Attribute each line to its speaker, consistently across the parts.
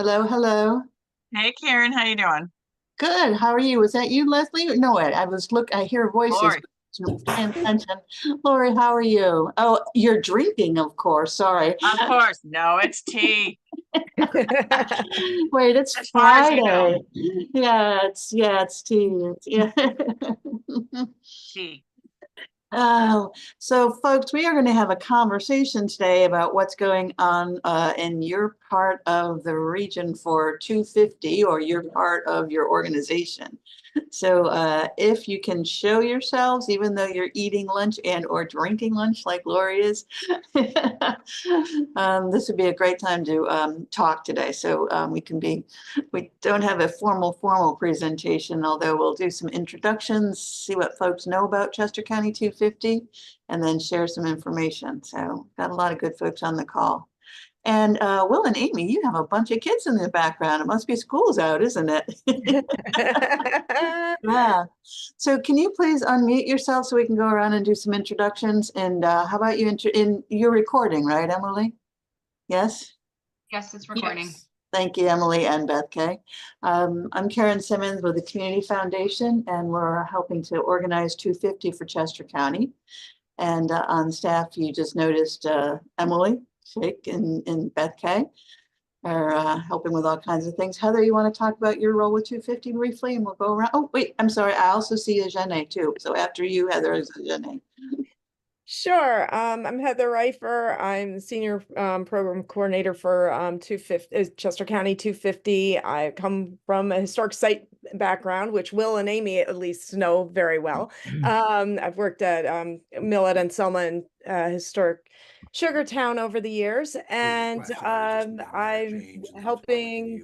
Speaker 1: Hello, hello.
Speaker 2: Hey Karen, how you doing?
Speaker 1: Good. How are you? Was that you, Leslie? No, I hear voices.
Speaker 2: Lori.
Speaker 1: Paying attention. Lori, how are you? Oh, you're drinking, of course. Sorry.
Speaker 2: Of course. No, it's tea.
Speaker 1: Wait, it's
Speaker 2: As far as you know,
Speaker 1: Friday. Yeah, it's tea. Yeah.
Speaker 2: tea.
Speaker 1: Oh, so folks, we are going to have a conversation today about what's going on in your part of the region for 250 or your part of your organization. So if you can show yourselves, even though you're eating lunch and or drinking lunch like Lori is, this would be a great time to talk today. So we don't have a formal presentation, although we'll do some introductions, see what folks know about Chester County 250, and then share some information. So got a lot of good folks on the call. And Will and Amy, you have a bunch of kids in the background. It must be school's out, isn't it? Yeah. So can you please unmute yourself so we can go around and do some introductions? And how about you in your recording, right, Emily? Yes?
Speaker 3: Yes, it's recording.
Speaker 1: Yes. Thank you, Emily and Beth Kay. I'm Karen Simmons with the Community Foundation, and we're helping to organize 250 for Chester County. And on staff, you just noticed Emily Shake and Beth Kay are helping with all kinds of things. Heather, you want to talk about your role with 250 briefly, and we'll go around. Oh, wait, I'm sorry. I also see a Jenny too. So after you, Heather, is Jenny.
Speaker 4: Sure. I'm Heather Reifer. I'm the Senior Program Coordinator for 250 Chester County 250. I come from a historic site background, which Will and Amy at least know very well. I've worked at Millet and Selma and historic Sugartown over the years, and I'm helping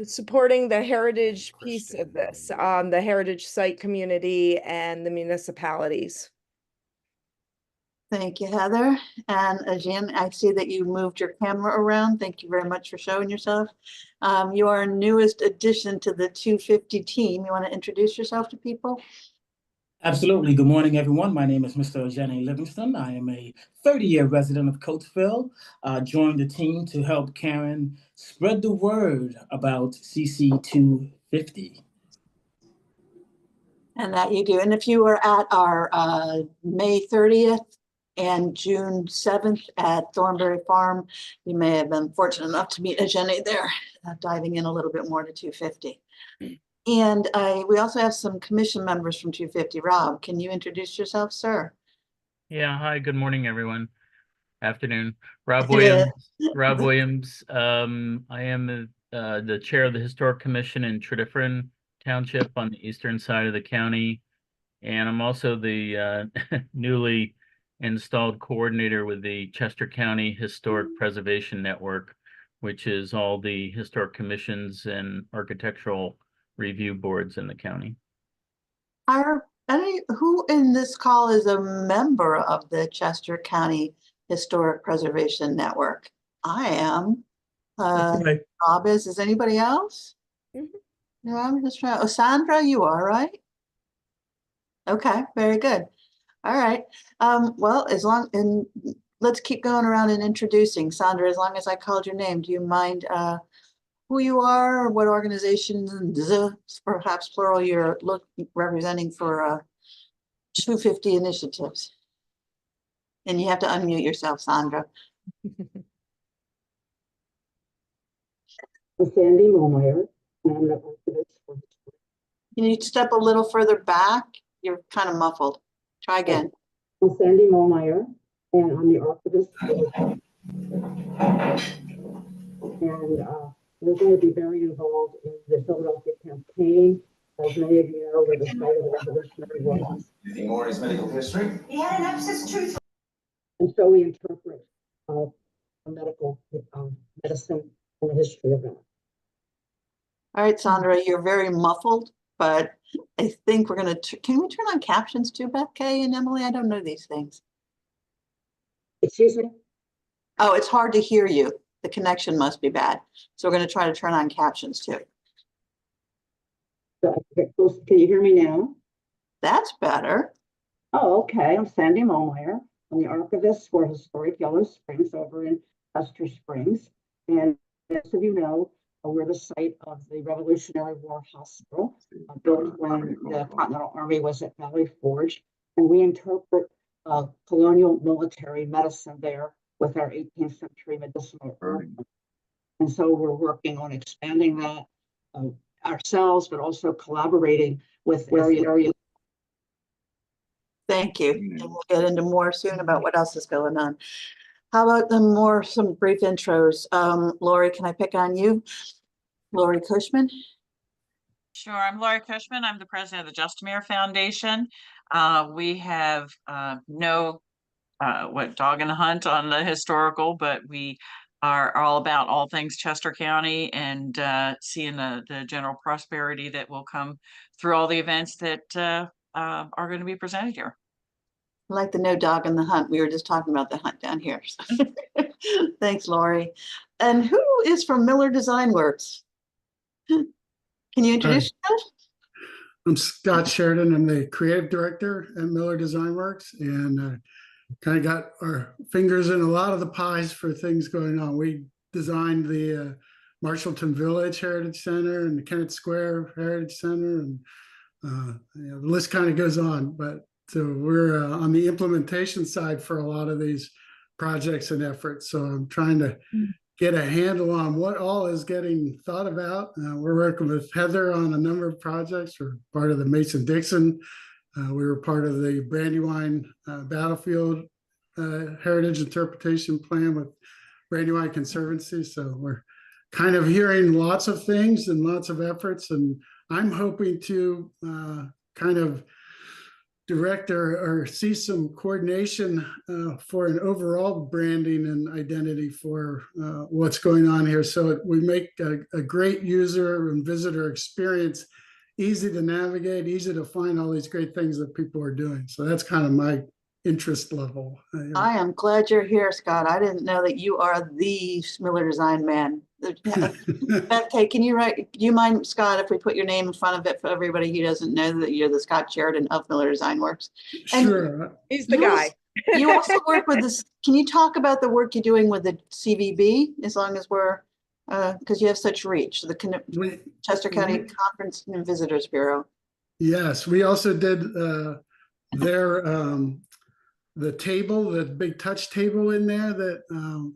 Speaker 4: supporting the heritage piece of this, the heritage site community and the municipalities.
Speaker 1: Thank you, Heather. And Ajin, I see that you moved your camera around. Thank you very much for showing yourself. You are our newest addition to the 250 team. You want to introduce yourself to people?
Speaker 5: Absolutely. Good morning, everyone. My name is Mr. Jenny Livingston. I am a 30-year resident of Coatesville. Joined the team to help Karen spread the word about CC250.
Speaker 1: And that you do. And if you were at our May 30th and June 7th at Thornberry Farm, you may have been fortunate enough to meet Jenny there, diving in a little bit more to 250. And we also have some commission members from 250. Rob, can you introduce yourself, sir?
Speaker 6: Yeah, hi, good morning, everyone. Afternoon. Rob Williams. Rob Williams. I am the chair of the Historic Commission in Tredyffrin Township on the eastern side of the county. And I'm also the newly installed coordinator with the Chester County Historic Preservation Network, which is all the historic commissions and architectural review boards in the county.
Speaker 1: Who in this call is a member of the Chester County Historic Preservation Network? I am.
Speaker 5: Right.
Speaker 1: Rob is anybody else? No, I'm just trying. Oh, Sandra, you are, right? Okay, very good. All right. Well, let's keep going around and introducing. Sandra, as long as I called your name, do you mind who you are or what organizations, perhaps plural, you're representing for 250 initiatives? And you have to unmute yourself, Sandra.
Speaker 7: I'm Sandy Momeyer, and I'm the archivist for.
Speaker 1: Can you step a little further back? You're kind of muffled. Try again.
Speaker 7: I'm Sandy Momeyer, and I'm the archivist for. And we're going to be very involved in the Philadelphia campaign. As many of you know, we're the site of the Revolutionary War.
Speaker 8: Anything more is medical history.
Speaker 7: He had an abscess tooth. And so we interpret medical medicine and the history of that.
Speaker 1: All right, Sandra, you're very muffled, but I think we're going to, can we turn on captions too, Beth Kay and Emily? I don't know these things.
Speaker 7: Excuse me?
Speaker 1: Oh, it's hard to hear you. The connection must be bad. So we're going to try to turn on captions too.
Speaker 7: So can you hear me now?
Speaker 1: That's better.
Speaker 7: Oh, okay. I'm Sandy Momeyer. I'm the archivist for Historic Yellow Springs over in Chester Springs. And as of you know, we're the site of the Revolutionary War Hospital, built when the Continental Army was at Valley Forge. And we interpret colonial military medicine there with our 18th century medicinal herbs. And so we're working on expanding that ourselves, but also collaborating with area.
Speaker 1: Thank you. And we'll get into more soon about what else is going on. How about some brief intros? Lori, can I pick on you? Lori Cushman.
Speaker 2: Sure, I'm Lori Cushman. I'm the president of the Justamere Foundation. We have no dog in the hunt on the historical, but we are all about all things Chester County and seeing the general prosperity that will come through all the events that are going to be presented here.
Speaker 1: I like the no dog in the hunt. We were just talking about the hunt down here. Thanks, Lori. And who is from Miller Design Works? Can you introduce yourself?
Speaker 3: I'm Scott Sheridan. I'm the creative director at Miller Design Works, and kind of got our fingers in a lot of the pies for things going on. We designed the Marshallton Village Heritage Center and the Kennett Square Heritage Center, and the list kind of goes on. But so we're on the implementation side for a lot of these projects and efforts. So I'm trying to get a handle on what all is getting thought about. We're working with Heather on a number of projects. We're part of the Mason-Dixon. We were part of the Brandywine Battlefield Heritage Interpretation Plan with Brandywine Conservancy. So we're kind of hearing lots of things and lots of efforts. And I'm hoping to kind of direct or see some coordination for an overall branding and identity for what's going on here. So we make a great user and visitor experience, easy to navigate, easy to find all these great things that people are doing. So that's kind of my interest level.
Speaker 1: I am glad you're here, Scott. I didn't know that you are the Miller Design man. Okay, do you mind, Scott, if we put your name in front of it for everybody who doesn't know that you're the Scott Sheridan of Miller Design Works? And
Speaker 3: sure.
Speaker 4: He's the guy.
Speaker 1: You also work with this. Can you talk about the work you're doing with the CVB, as long as we're, because you have such reach, the Chester County Conference and Visitors Bureau?
Speaker 3: Yes, we also did the table, the big touch table in there that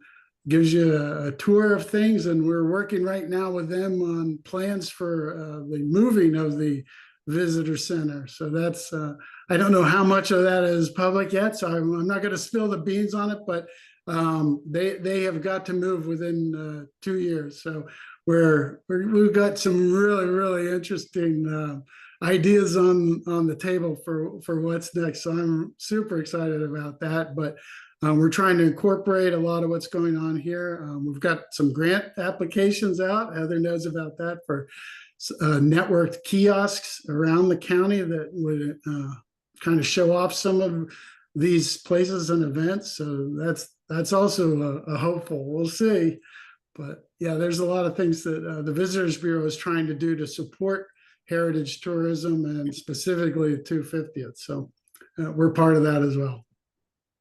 Speaker 3: gives you a tour of things. And we're working right now with them on plans for the moving of the visitor center. So that's, I don't know how much of that is public yet, so I'm not going to spill the beans on it, but they have got to move within 2 years. So we've got some really, really interesting ideas on the table for what's next. So I'm super excited about that. But we're trying to incorporate a lot of what's going on here. We've got some grant applications out. Heather knows about that, for networked kiosks around the county that would kind of show off some of these places and events. So that's also a hopeful. We'll see. But yeah, there's a lot of things that the Visitors Bureau is trying to do to support heritage tourism, and specifically 250th. So we're part of that as well.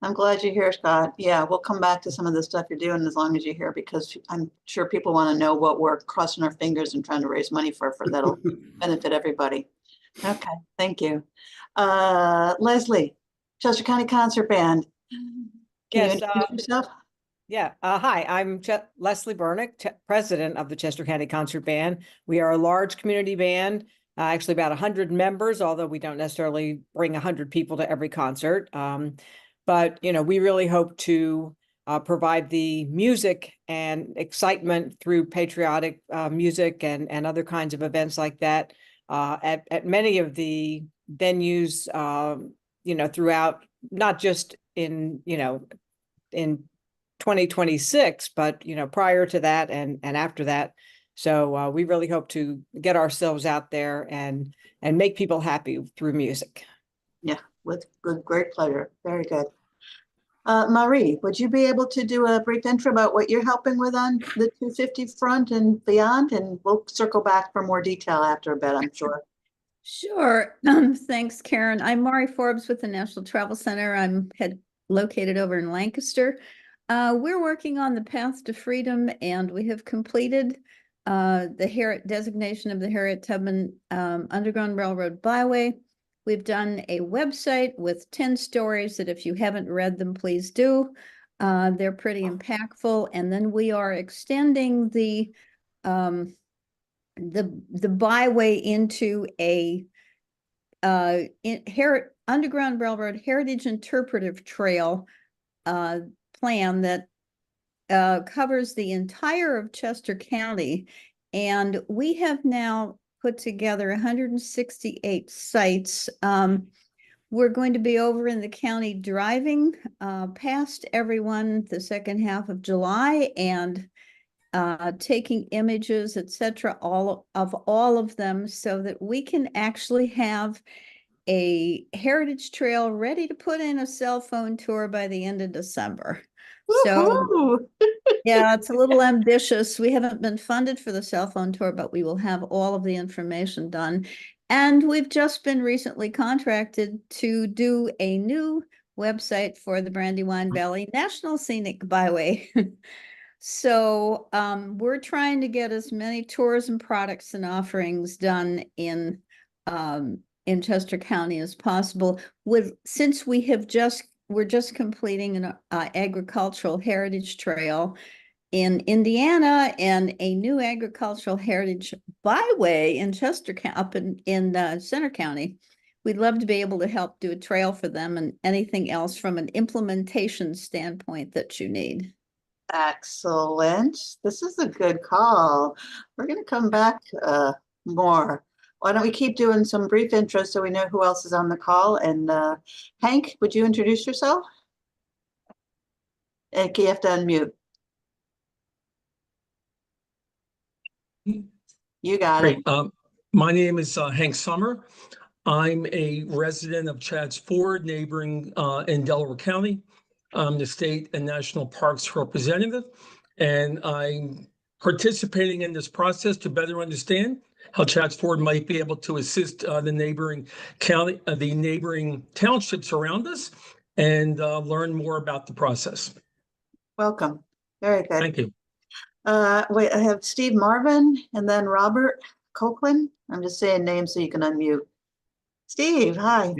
Speaker 1: I'm glad you're here, Scott. Yeah, we'll come back to some of the stuff you're doing as long as you're here, because I'm sure people want to know what we're crossing our fingers and trying to raise money for that'll benefit everybody. Okay, thank you. Leslie, Chester County Concert Band. Can you introduce yourself?
Speaker 9: Yeah. Hi, I'm Leslie Burnick, president of the Chester County Concert Band. We are a large community band, actually about 100 members, although we don't necessarily bring 100 people to every concert. But, we really hope to provide the music and excitement through patriotic music and other kinds of events like that at many of the venues, throughout, not just in 2026, but, prior to that and after that. So we really hope to get ourselves out there and make people happy through music.
Speaker 1: Yeah, with great pleasure. Very good. Marie, would you be able to do a brief intro about what you're helping with on the 250 front and beyond? And we'll circle back for more detail after a bit, I'm sure.
Speaker 10: Sure. Thanks, Karen. I'm Mari Forbes with the National Travel Center. I'm located over in Lancaster. We're working on the Path to Freedom, and we have completed the designation of the Harriet Tubman Underground Railroad Byway. We've done a website with 10 stories that if you haven't read them, please do. They're pretty impactful. And then we are extending the byway into a Underground Railroad Heritage Interpretive Trail plan that covers the entire of Chester County. And we have now put together 168 sites. We're going to be over in the county driving past everyone the second half of July and taking images, etc., all of them, so that we can actually have a heritage trail ready to put in a cell phone tour by the end of December. So yeah, it's a little ambitious. We haven't been funded for the cell phone tour, but we will have all of the information done. And we've just been recently contracted to do a new website for the Brandywine Valley National Scenic Byway. So we're trying to get as many tourism products and offerings done in Chester County as possible. Since we're just completing an agricultural heritage trail in Indiana and a new agricultural heritage byway in Chester, up in Center County. We'd love to be able to help do a trail for them and anything else from an implementation standpoint that you need.
Speaker 1: Excellent. This is a good call. We're going to come back more. Why don't we keep doing some brief intros so we know who else is on the call? And Hank, would you introduce yourself? And you have to unmute. You got
Speaker 11: Great.
Speaker 1: it.
Speaker 11: My name is Hank Summer. I'm a resident of Chadds Ford, neighboring in Delaware County. I'm the state and national parks representative, and I'm participating in this process to better understand how Chadds Ford might be able to assist the neighboring county, the neighboring townships around us, and learn more about the process.
Speaker 1: Welcome. Very good.
Speaker 11: Thank you.
Speaker 1: Wait, I have Steve Marvin and then Robert Copeland. I'm just saying names so you can unmute. Steve, hi.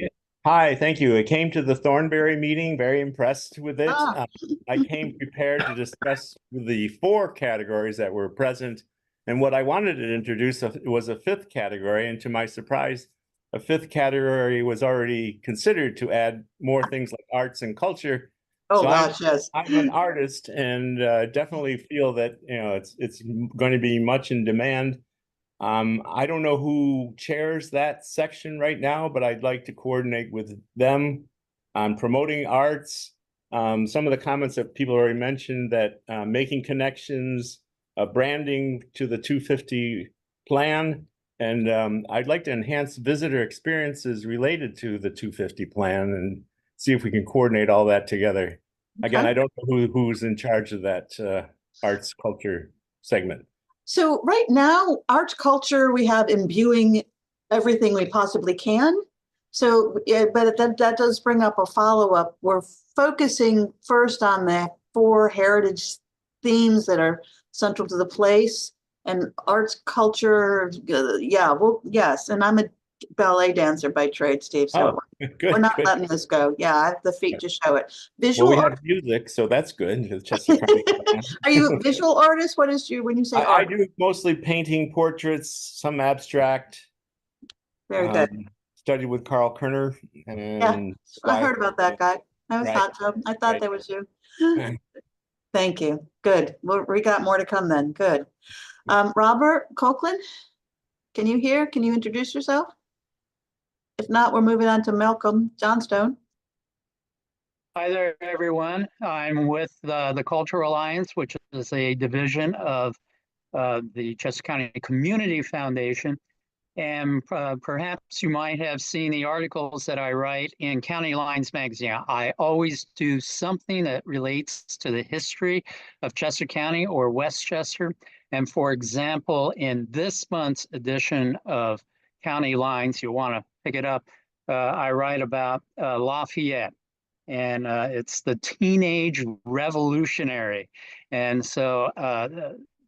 Speaker 12: Hi, thank you. I came to the Thornberry meeting, very impressed with it. I came prepared to discuss the 4 categories that were present. And what I wanted to introduce was a 5th category. And to my surprise, a 5th category was already considered to add more things like arts and culture.
Speaker 1: Oh,
Speaker 12: so
Speaker 1: gosh, yes.
Speaker 12: I'm an artist and definitely feel that, it's going to be much in demand. I don't know who chairs that section right now, but I'd like to coordinate with them on promoting arts. Some of the comments that people already mentioned, that making connections, branding to the 250 plan, and I'd like to enhance visitor experiences related to the 250 plan and see if we can coordinate all that together. Okay. Again, I don't know who's in charge of that arts culture segment.
Speaker 1: So right now, arts culture, we have imbuing everything we possibly can. So, yeah, but that does bring up a follow-up. We're focusing first on the 4 heritage themes that are central to the place, and arts culture. Yeah, well, yes. And I'm a ballet dancer by trade, Steve. So
Speaker 12: good,
Speaker 1: we're not
Speaker 12: good.
Speaker 1: letting this go. Yeah, I have the feet to show it. Visual.
Speaker 12: Well, we have music, so that's good.
Speaker 1: Are you a visual artist? What is when you say art?
Speaker 12: I do mostly painting, portraits, some abstract.
Speaker 1: Very good.
Speaker 12: Studied with Carl Kerner. And
Speaker 1: yeah, I heard about that guy. I was thought so. I thought that was you. Thank you. Good. Well, we got more to come then. Good. Robert Copeland, can you hear? Can you introduce yourself? If not, we're moving on to Malcolm Johnstone.
Speaker 13: Hi there, everyone. I'm with the Cultural Alliance, which is a division of the Chester County Community Foundation. And perhaps you might have seen the articles that I write in County Lines magazine. I always do something that relates to the history of Chester County or Westchester. And for example, in this month's edition of County Lines, you'll want to pick it up. I write about Lafayette. and it's the Teenage Revolutionary. And so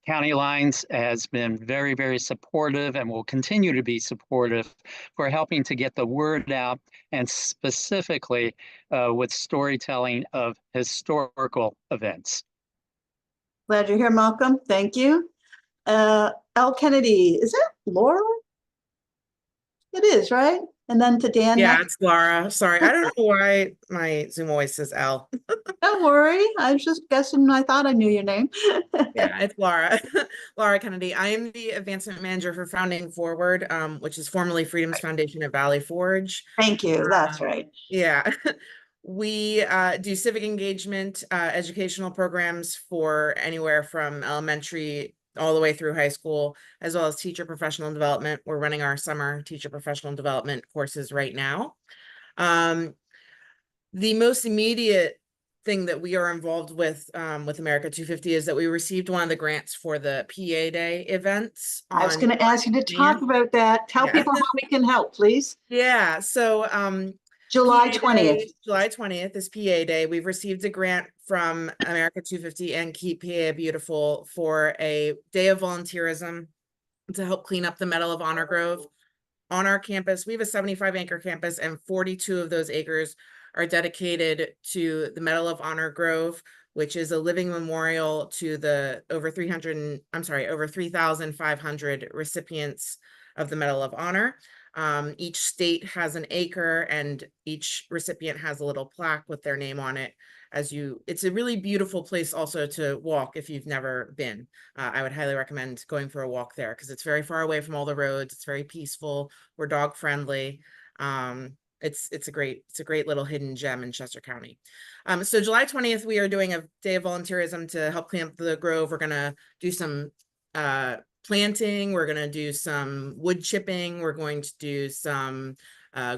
Speaker 13: County Lines has been very, very supportive and will continue to be supportive for helping to get the word out, and specifically with storytelling of historical events.
Speaker 1: Glad you're here, Malcolm. Thank you. L. Kennedy, is that Laura? It is, right? And then to Dan.
Speaker 14: Yeah,
Speaker 1: next.
Speaker 14: it's Laura. Sorry, I don't know why my Zoom always says L.
Speaker 1: Don't worry. I was just guessing. I thought I knew your name.
Speaker 14: Yeah, it's Laura. Laura Kennedy. I am the advancement manager for Founding Forward, which is formerly Freedom's Foundation at Valley Forge.
Speaker 1: Thank you. That's right.
Speaker 14: Yeah. We do civic engagement, educational programs for anywhere from elementary all the way through high school, as well as teacher professional development. We're running our summer teacher professional development courses right now. The most immediate thing that we are involved with America 250 is that we received one of the grants for the PA Day events.
Speaker 1: I was going to ask you to talk about that. Tell people how we can help, please.
Speaker 14: Yeah. So
Speaker 1: July 20th.
Speaker 14: July 20th is PA Day. We've received a grant from America 250 and Keep PA Beautiful for a day of volunteerism to help clean up the Medal of Honor Grove on our campus. We have a 75-acre campus, and 42 of those acres are dedicated to the Medal of Honor Grove, which is a living memorial to the over 3,500 recipients of the Medal of Honor. Each state has an acre, and each recipient has a little plaque with their name on it. It's a really beautiful place also to walk if you've never been. I would highly recommend going for a walk there because it's very far away from all the roads. It's very peaceful. We're dog friendly. It's a great little hidden gem in Chester County. So July 20th, we are doing a day of volunteerism to help clean up the Grove. We're gonna do some planting. We're gonna do some wood chipping. We're going to do some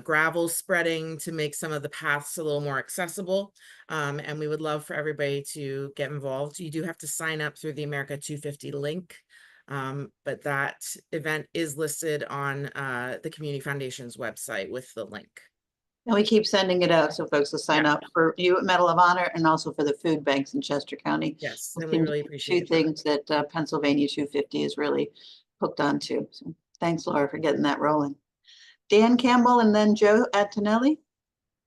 Speaker 14: gravel spreading to make some of the paths a little more accessible. And we would love for everybody to get involved. You do have to sign up through the America 250 link. But that event is listed on the Community Foundation's website with the link.
Speaker 1: And we keep sending it out so folks will sign up for you at Medal of Honor and also for the food banks in Chester County.
Speaker 14: Yes, and we really appreciate
Speaker 1: two things that Pennsylvania 250 is really hooked onto. So thanks, Laura, for getting that rolling. Dan Campbell and then Joe Antonelli.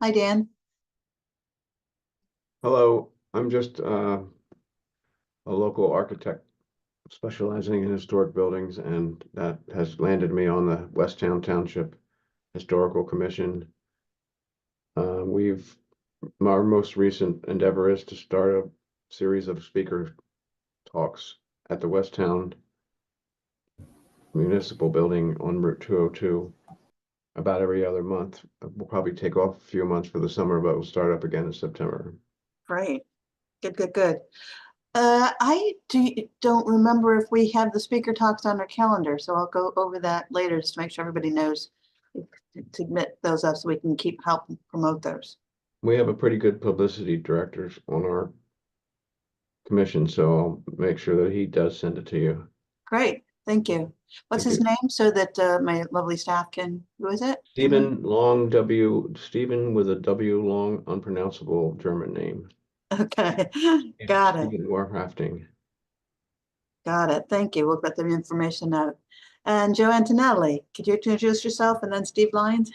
Speaker 1: Hi, Dan.
Speaker 15: Hello, I'm just a local architect specializing in historic buildings, and that has landed me on the Westtown Township Historical Commission. Our most recent endeavor is to start a series of speaker talks at the Westtown Municipal Building on Route 202 about every other month. We'll probably take off a few months for the summer, but we'll start up again in September.
Speaker 1: Great. Good. I don't remember if we have the speaker talks on our calendar, so I'll go over that later just to make sure everybody knows to admit those up so we can keep helping promote those.
Speaker 15: We have a pretty good publicity director on our commission, so I'll make sure that he does send it to you.
Speaker 1: Great, thank you. What's his name so that my lovely staff can, who is it?
Speaker 15: Stephen with a W, long, unpronounceable German name.
Speaker 1: Okay, got it.
Speaker 15: Stephen Warhafting.
Speaker 1: Got it, thank you. We'll get the information out. And Joe Antonelli, could you introduce yourself and then Steve Lyons?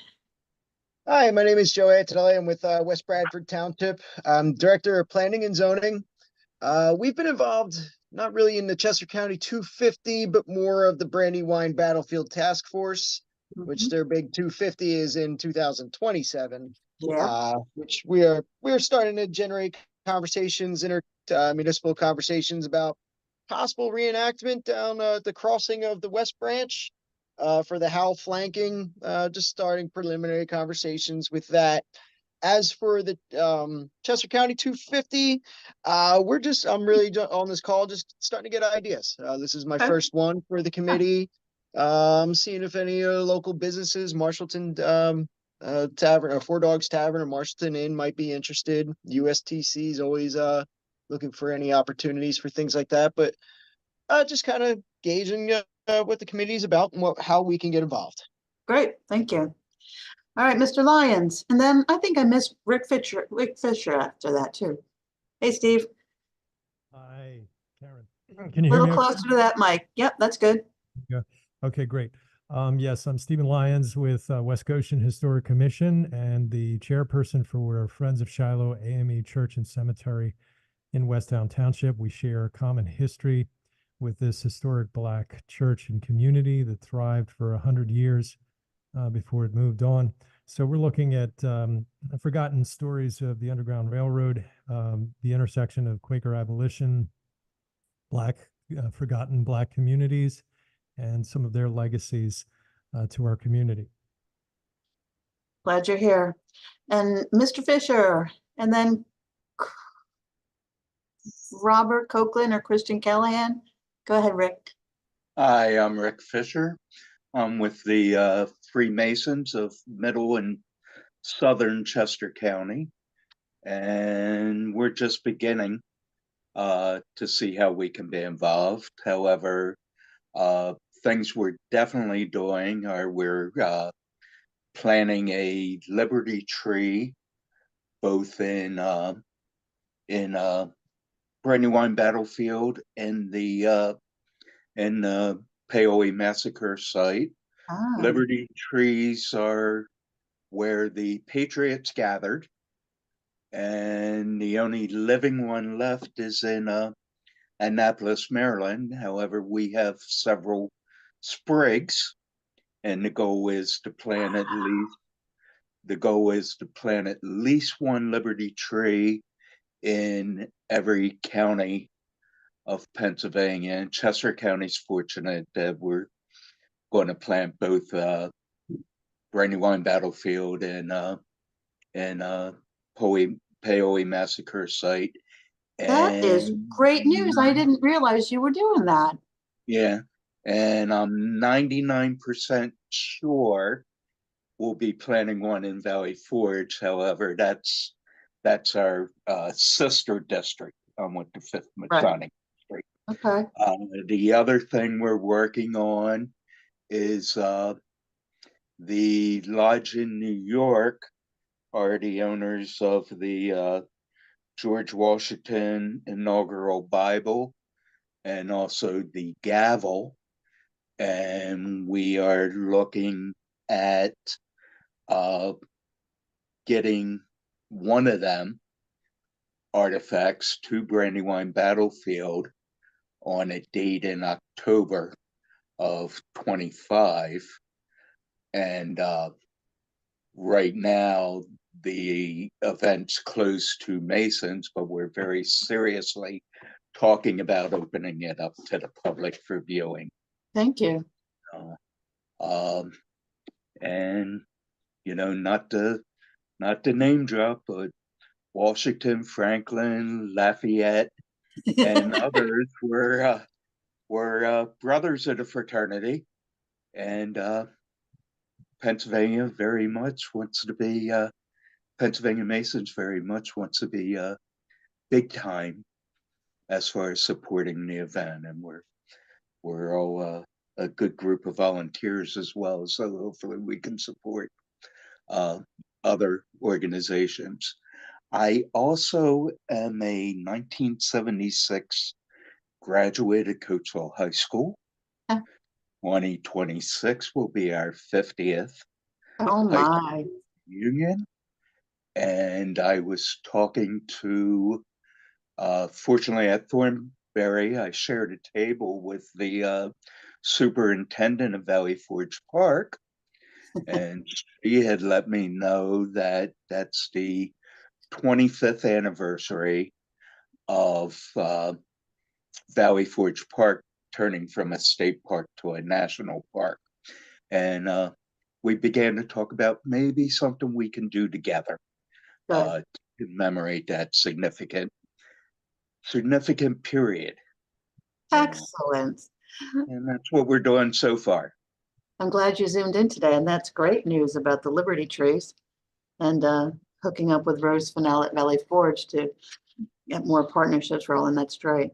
Speaker 16: Hi, my name is Joe Antonelli. I'm with West Bradford Township. I'm Director of Planning and Zoning. We've been involved not really in the Chester County 250, but more of the Brandywine Battlefield Task Force, which their big 250 is in 2027.
Speaker 1: Yeah.
Speaker 16: Which we're starting to generate conversations, municipal conversations about possible reenactment down the crossing of the West Branch for the Howell flanking. Just starting preliminary conversations with that. As for the Chester County 250, I'm really on this call just starting to get ideas. This is my first one for the committee. Seeing if any local businesses, Marshallton Tavern or Four Dogs Tavern or Marshallton Inn might be interested. USTC is always looking for any opportunities for things like that. But just kind of gauging what the committee is about and how we can get involved.
Speaker 1: Great, thank you. All right, Mr. Lyons, and then I think I missed Rick Fisher after that too. Hey, Steve,
Speaker 17: Hi, Karen.
Speaker 1: a
Speaker 17: Can you hear
Speaker 1: little
Speaker 17: me? Okay?
Speaker 1: closer to that mic. Yep, that's good.
Speaker 17: Yeah. Okay, great. Yes, I'm Stephen Lyons with West Goshen Historic Commission and the chairperson for Friends of Shiloh AME Church and Cemetery in Westtown Township. We share a common history with this historic Black church and community that thrived for 100 years before it moved on. So we're looking at forgotten stories of the Underground Railroad, the intersection of Quaker abolition, forgotten Black communities, and some of their legacies to our community.
Speaker 1: Glad you're here. And Mr. Fisher, and then Robert Copeland or Christian Callahan. Go ahead, Rick.
Speaker 18: Hi, I'm Rick Fisher. I'm with the Freemasons of Middle and Southern Chester County. And we're just beginning to see how we can be involved. However, things we're definitely doing are we're planting a Liberty tree, both in Brandywine Battlefield and the Paoli Massacre site. Liberty trees are where the Patriots gathered, and the only living one left is in Annapolis, Maryland. However, we have several sprigs, and the goal is to plant at least one Liberty tree in every county of Pennsylvania. And Chester County's fortunate that we're going to plant both Brandywine Battlefield and Paoli Massacre site.
Speaker 1: That is great news. I didn't realize you were doing that.
Speaker 18: Yeah, and I'm 99% sure we'll be planning one in Valley Forge. However, that's our sister district with the 5th Masonic District.
Speaker 1: Okay.
Speaker 18: The other thing we're working on is the lodge in New York are the owners of the George Washington inaugural Bible and also the gavel. And we are looking at getting one of them artifacts to Brandywine Battlefield on a date in October of 25. And right now, the event's closed to Masons, but we're very seriously talking about opening it up to the public for viewing.
Speaker 1: Thank you.
Speaker 18: And you know, not to name drop, but Washington, Franklin, Lafayette, and others were brothers of the fraternity, and Pennsylvania very much wants to be Pennsylvania Masons very much wants to be big time as far as supporting the event, and we're all a good group of volunteers as well, so hopefully we can support other organizations. I also am a 1976 graduated Coatesville High School. 2026 will be our 50th
Speaker 1: Oh my
Speaker 18: union. And I was talking to, fortunately at Thornberry, I shared a table with the superintendent of Valley Forge Park. And she had let me know that that's the 25th anniversary of Valley Forge Park turning from a state park to a national park. And we began to talk about maybe something we can do together to commemorate that significant period.
Speaker 1: Excellent.
Speaker 18: And that's what we're doing so far.
Speaker 1: I'm glad you zoomed in today, and that's great news about the Liberty trees and hooking up with Rose Fennell at Valley Forge to get more partnerships rolling. That's great.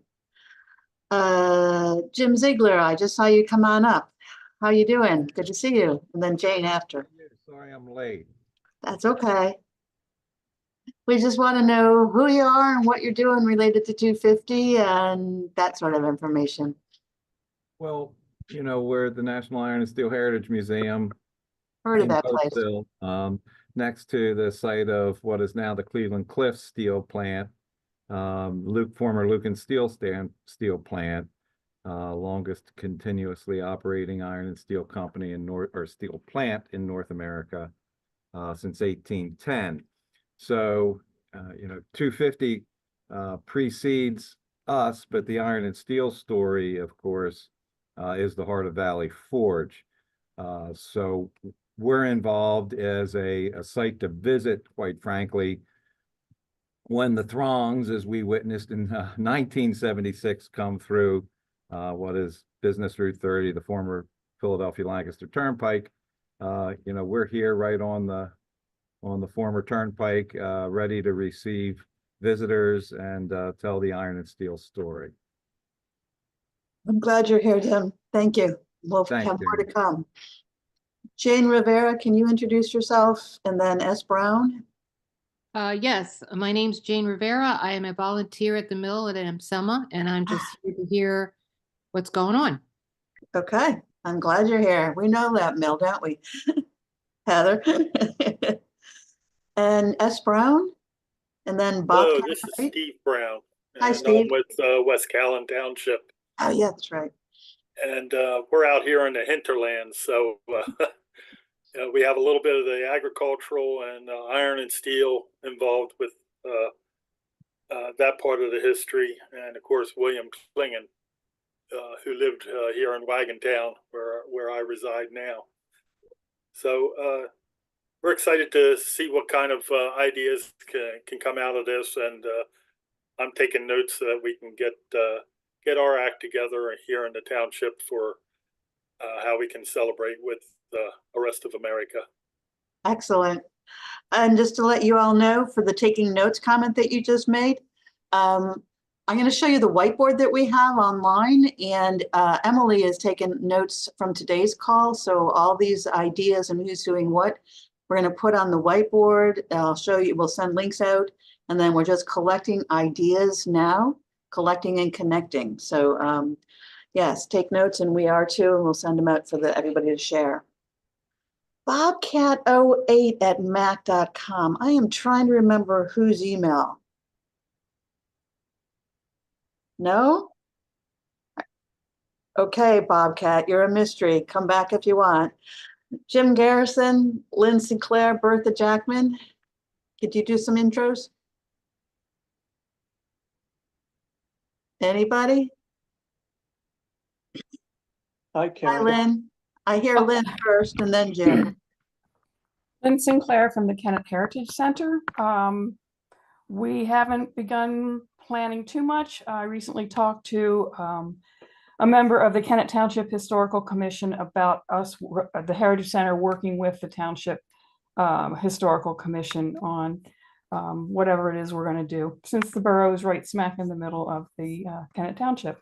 Speaker 1: Jim Ziegler, I just saw you come on up. How you doing? Good to see you. And then Jane after.
Speaker 19: Sorry I'm late.
Speaker 1: That's okay. We just want to know who you are and what you're doing related to 250 and that sort of information.
Speaker 19: Well, we're the National Iron and Steel Heritage Museum
Speaker 1: Heard of
Speaker 19: in
Speaker 1: that place.
Speaker 19: Postville, next to the site of what is now the Cleveland Cliffs Steel Plant, former Luke and Steel plant, longest continuously operating iron and steel company steel plant in North America since 1810. So, 250 precedes us, but the iron and steel story, of course, is the Heart of Valley Forge. So we're involved as a site to visit, quite frankly, when the throngs, as we witnessed in 1976, come through what is Business Route 30, the former Philadelphia-Lancaster Turnpike. We're here right on the former turnpike, ready to receive visitors and tell the iron and steel story.
Speaker 1: I'm glad you're here, Tim. Thank you. We'll have more to come. Jane Rivera, can you introduce yourself? And then S. Brown?
Speaker 20: Yes, my name's Jane Rivera. I am a volunteer at the mill at Selma, and I'm just here to hear what's going on.
Speaker 1: Okay, I'm glad you're here. We know that mill, don't we? Heather? And S. Brown? And then Bob.
Speaker 21: Hello, this is Steve Brown.
Speaker 1: Hi,
Speaker 21: and
Speaker 1: Steve.
Speaker 21: I'm with West Callan Township.
Speaker 1: Oh, yeah, that's right.
Speaker 21: And we're out here in the hinterlands, so we have a little bit of the agricultural and iron and steel involved with that part of the history. And of course, William Klingen, who lived here in Wagontown, where I reside now. So we're excited to see what kind of ideas can come out of this, and I'm taking notes so that we can get our act together here in the township for how we can celebrate with the rest of America.
Speaker 1: Excellent. And just to let you all know, for the taking notes comment that you just made, I'm going to show you the whiteboard that we have online, and Emily has taken notes from today's call. So all these ideas and who's doing what, we're going to put on the whiteboard. I'll show you, we'll send links out, and then we're just collecting ideas now, collecting and connecting. So yes, take notes, and we are too, and we'll send them out for everybody to share. Bobcat08@mac.com. I am trying to remember whose email. No? Okay, Bobcat, you're a mystery. Come back if you want. Jim Garrison, Lynn Sinclair, Bertha Jackman. Could you do some intros? Anybody?
Speaker 22: Hi, Karen.
Speaker 1: Hi, Lynn. I hear Lynn first and then Jim.
Speaker 23: Lynn Sinclair from the Kennett Heritage Center. We haven't begun planning too much. I recently talked to a member of the Kennett Township Historical Commission about us, the Heritage Center, working with the Township Historical Commission on whatever it is we're going to do, since the borough is right smack in the middle of the Kennett Township.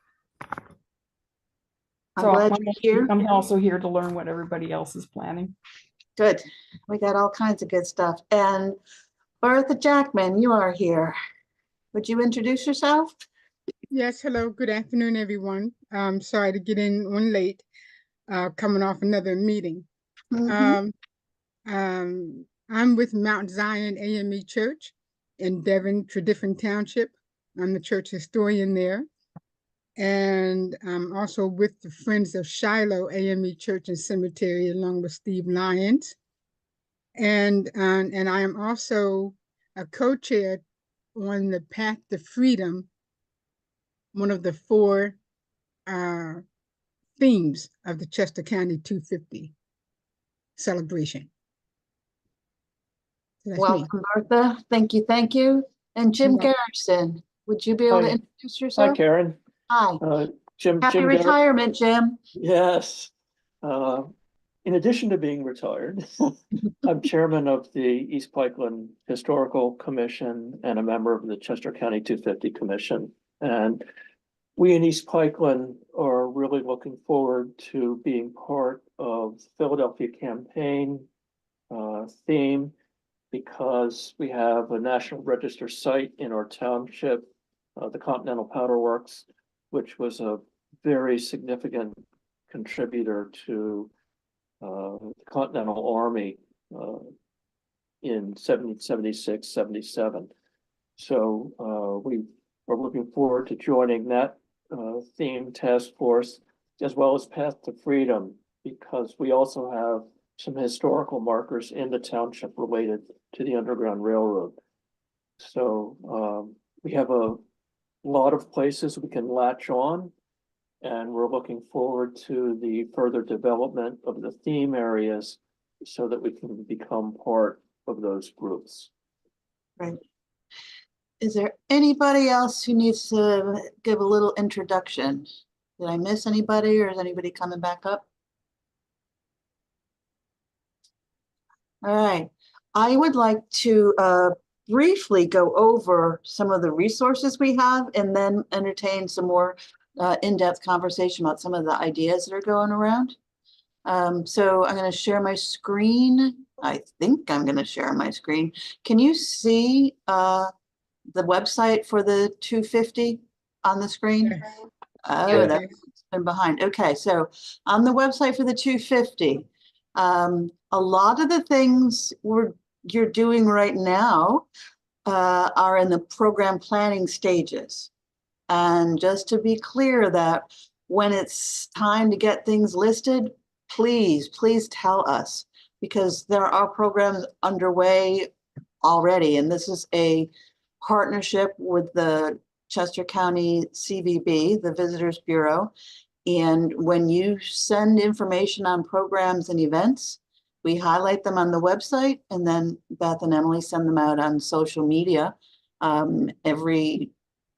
Speaker 1: I'm glad you're here.
Speaker 23: I'm also here to learn what everybody else is planning.
Speaker 1: Good. We got all kinds of good stuff. And Bertha Jackman, you are here. Would you introduce yourself?
Speaker 24: Yes, hello. Good afternoon, everyone. Sorry to get in one late, coming off another meeting. I'm with Mount Zion AME Church in Devon, Tredyffrin Township. I'm the church historian there. And I'm also with the Friends of Shiloh AME Church and Cemetery, along with Steve Lyons. And I am also a co-chair on the Path to Freedom, one of the 4 themes of the Chester County 250 celebration. So
Speaker 1: welcome, Bertha. Thank you. Thank you. And Jim Garrison, would you be able to introduce yourself?
Speaker 22: Hi, Karen.
Speaker 1: Hi.
Speaker 22: Jim.
Speaker 1: Happy retirement, Jim.
Speaker 22: Yes. In addition to being retired, I'm chairman of the East Pikeland Historical Commission and a member of the Chester County 250 Commission. And we in East Pikeland are really looking forward to being part of the Philadelphia campaign theme because we have a National Register site in our township, the Continental Powder Works, which was a very significant contributor to the Continental Army in 1776, 77. So we are looking forward to joining that theme task force, as well as Path to Freedom, because we also have some historical markers in the township related to the Underground Railroad. So we have a lot of places we can latch on, and we're looking forward to the further development of the theme areas so that we can become part of those groups.
Speaker 1: Right. Is there anybody else who needs to give a little introduction? Did I miss anybody, or is anybody coming back up? All right. I would like to briefly go over some of the resources we have and then entertain some more in-depth conversation about some of the ideas that are going around. So I'm going to share my screen. I think I'm going to share my screen. Can you see the website for the 250 on the screen?
Speaker 24: Yes.
Speaker 1: Oh,
Speaker 24: Yes.
Speaker 1: that's been behind. Okay, so on the website for the 250, a lot of the things you're doing right now are in the program planning stages. And just to be clear that when it's time to get things listed, please tell us, because there are programs underway already. And this is a partnership with the Chester County CVB, the Visitors Bureau. And when you send information on programs and events, we highlight them on the website, and then Beth and Emily send them out on social media every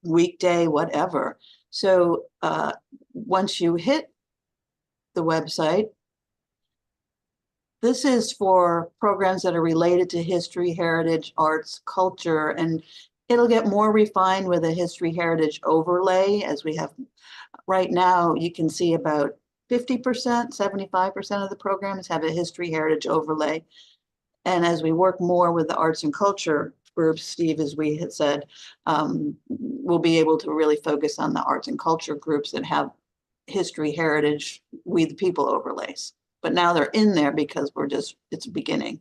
Speaker 1: weekday, whatever. So once you hit the website, this is for programs that are related to history, heritage, arts, culture, and it'll get more refined with a history heritage overlay. As we have right now, you can see about 50%, 75% of the programs have a history heritage overlay. And as we work more with the arts and culture groups, Steve, as we had said, we'll be able to really focus on the arts and culture groups that have history, heritage, we the people overlays. But now they're in there because it's a beginning.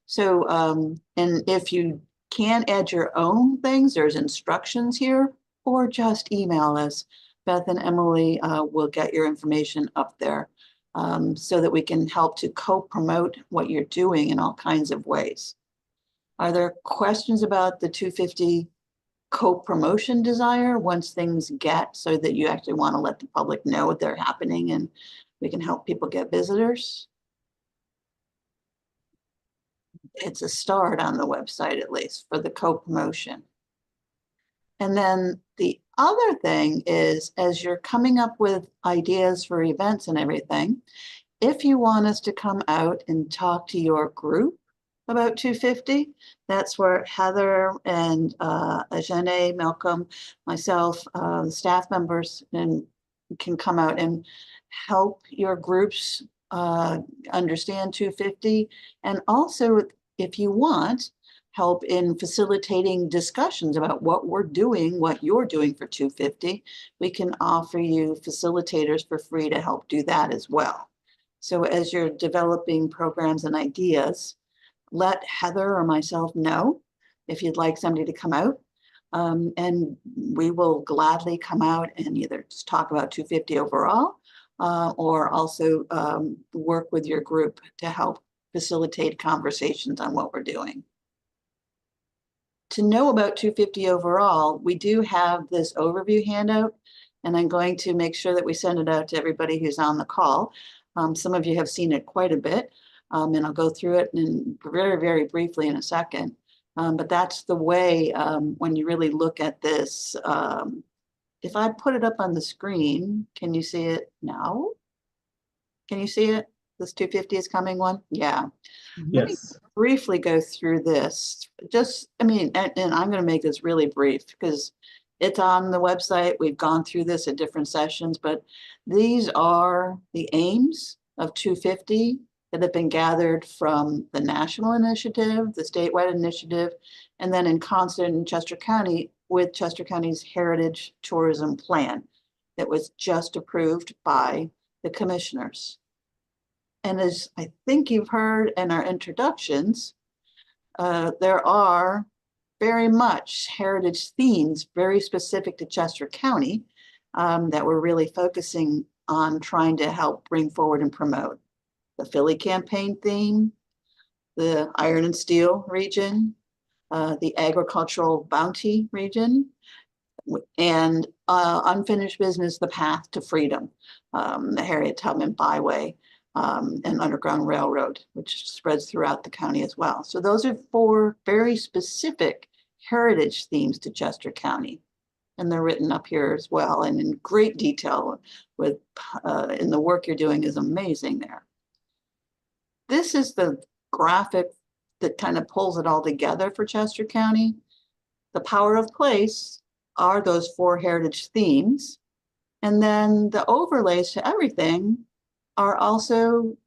Speaker 1: So, and if you can add your own things, there's instructions here, or just email us. Beth and Emily will get your information up there so that we can help to co-promote what you're doing in all kinds of ways. Are there questions about the 250 co-promotion desire once things get so that you actually want to let the public know what they're happening and we can help people get visitors? It's a start on the website, at least for the co-promotion. And then the other thing is, as you're coming up with ideas for events and everything, if you want us to come out and talk to your group about 250, that's where Heather and Ajane, Malcolm, myself, the staff members can come out and help your groups understand 250. And also, if you want, help in facilitating discussions about what we're doing, what you're doing for 250. We can offer you facilitators for free to help do that as well. So as you're developing programs and ideas, let Heather or myself know if you'd like somebody to come out. And we will gladly come out and either just talk about 250 overall or also work with your group to help facilitate conversations on what we're doing. To know about 250 overall, we do have this overview handout, and I'm going to make sure that we send it out to everybody who's on the call. Some of you have seen it quite a bit, and I'll go through it in very, very briefly in a second. But that's the way when you really look at this. If I put it up on the screen, can you see it now? Can you see it? This 250 is coming one? Yeah.
Speaker 5: Yes.
Speaker 1: Let me briefly go through this. Just, I mean, and I'm going to make this really brief because it's on the website. We've gone through this at different sessions, but these are the aims of 250 that have been gathered from the national initiative, the statewide initiative, and then in concert in Chester County with Chester County's Heritage Tourism Plan that was just approved by the commissioners. And as I think you've heard in our introductions, there are very much heritage themes very specific to Chester County that we're really focusing on trying to help bring forward and promote. The Philly campaign theme, the iron and steel region, the agricultural bounty region, and unfinished business, the path to freedom, the Harriet Tubman Byway, and Underground Railroad, which spreads throughout the county as well. So those are 4 very specific heritage themes to Chester County. And they're written up here as well and in great detail with, and the work you're doing is amazing there. This is the graphic that kind of pulls it all together for Chester County. The power of place are those 4 heritage themes. And then the overlays to everything are also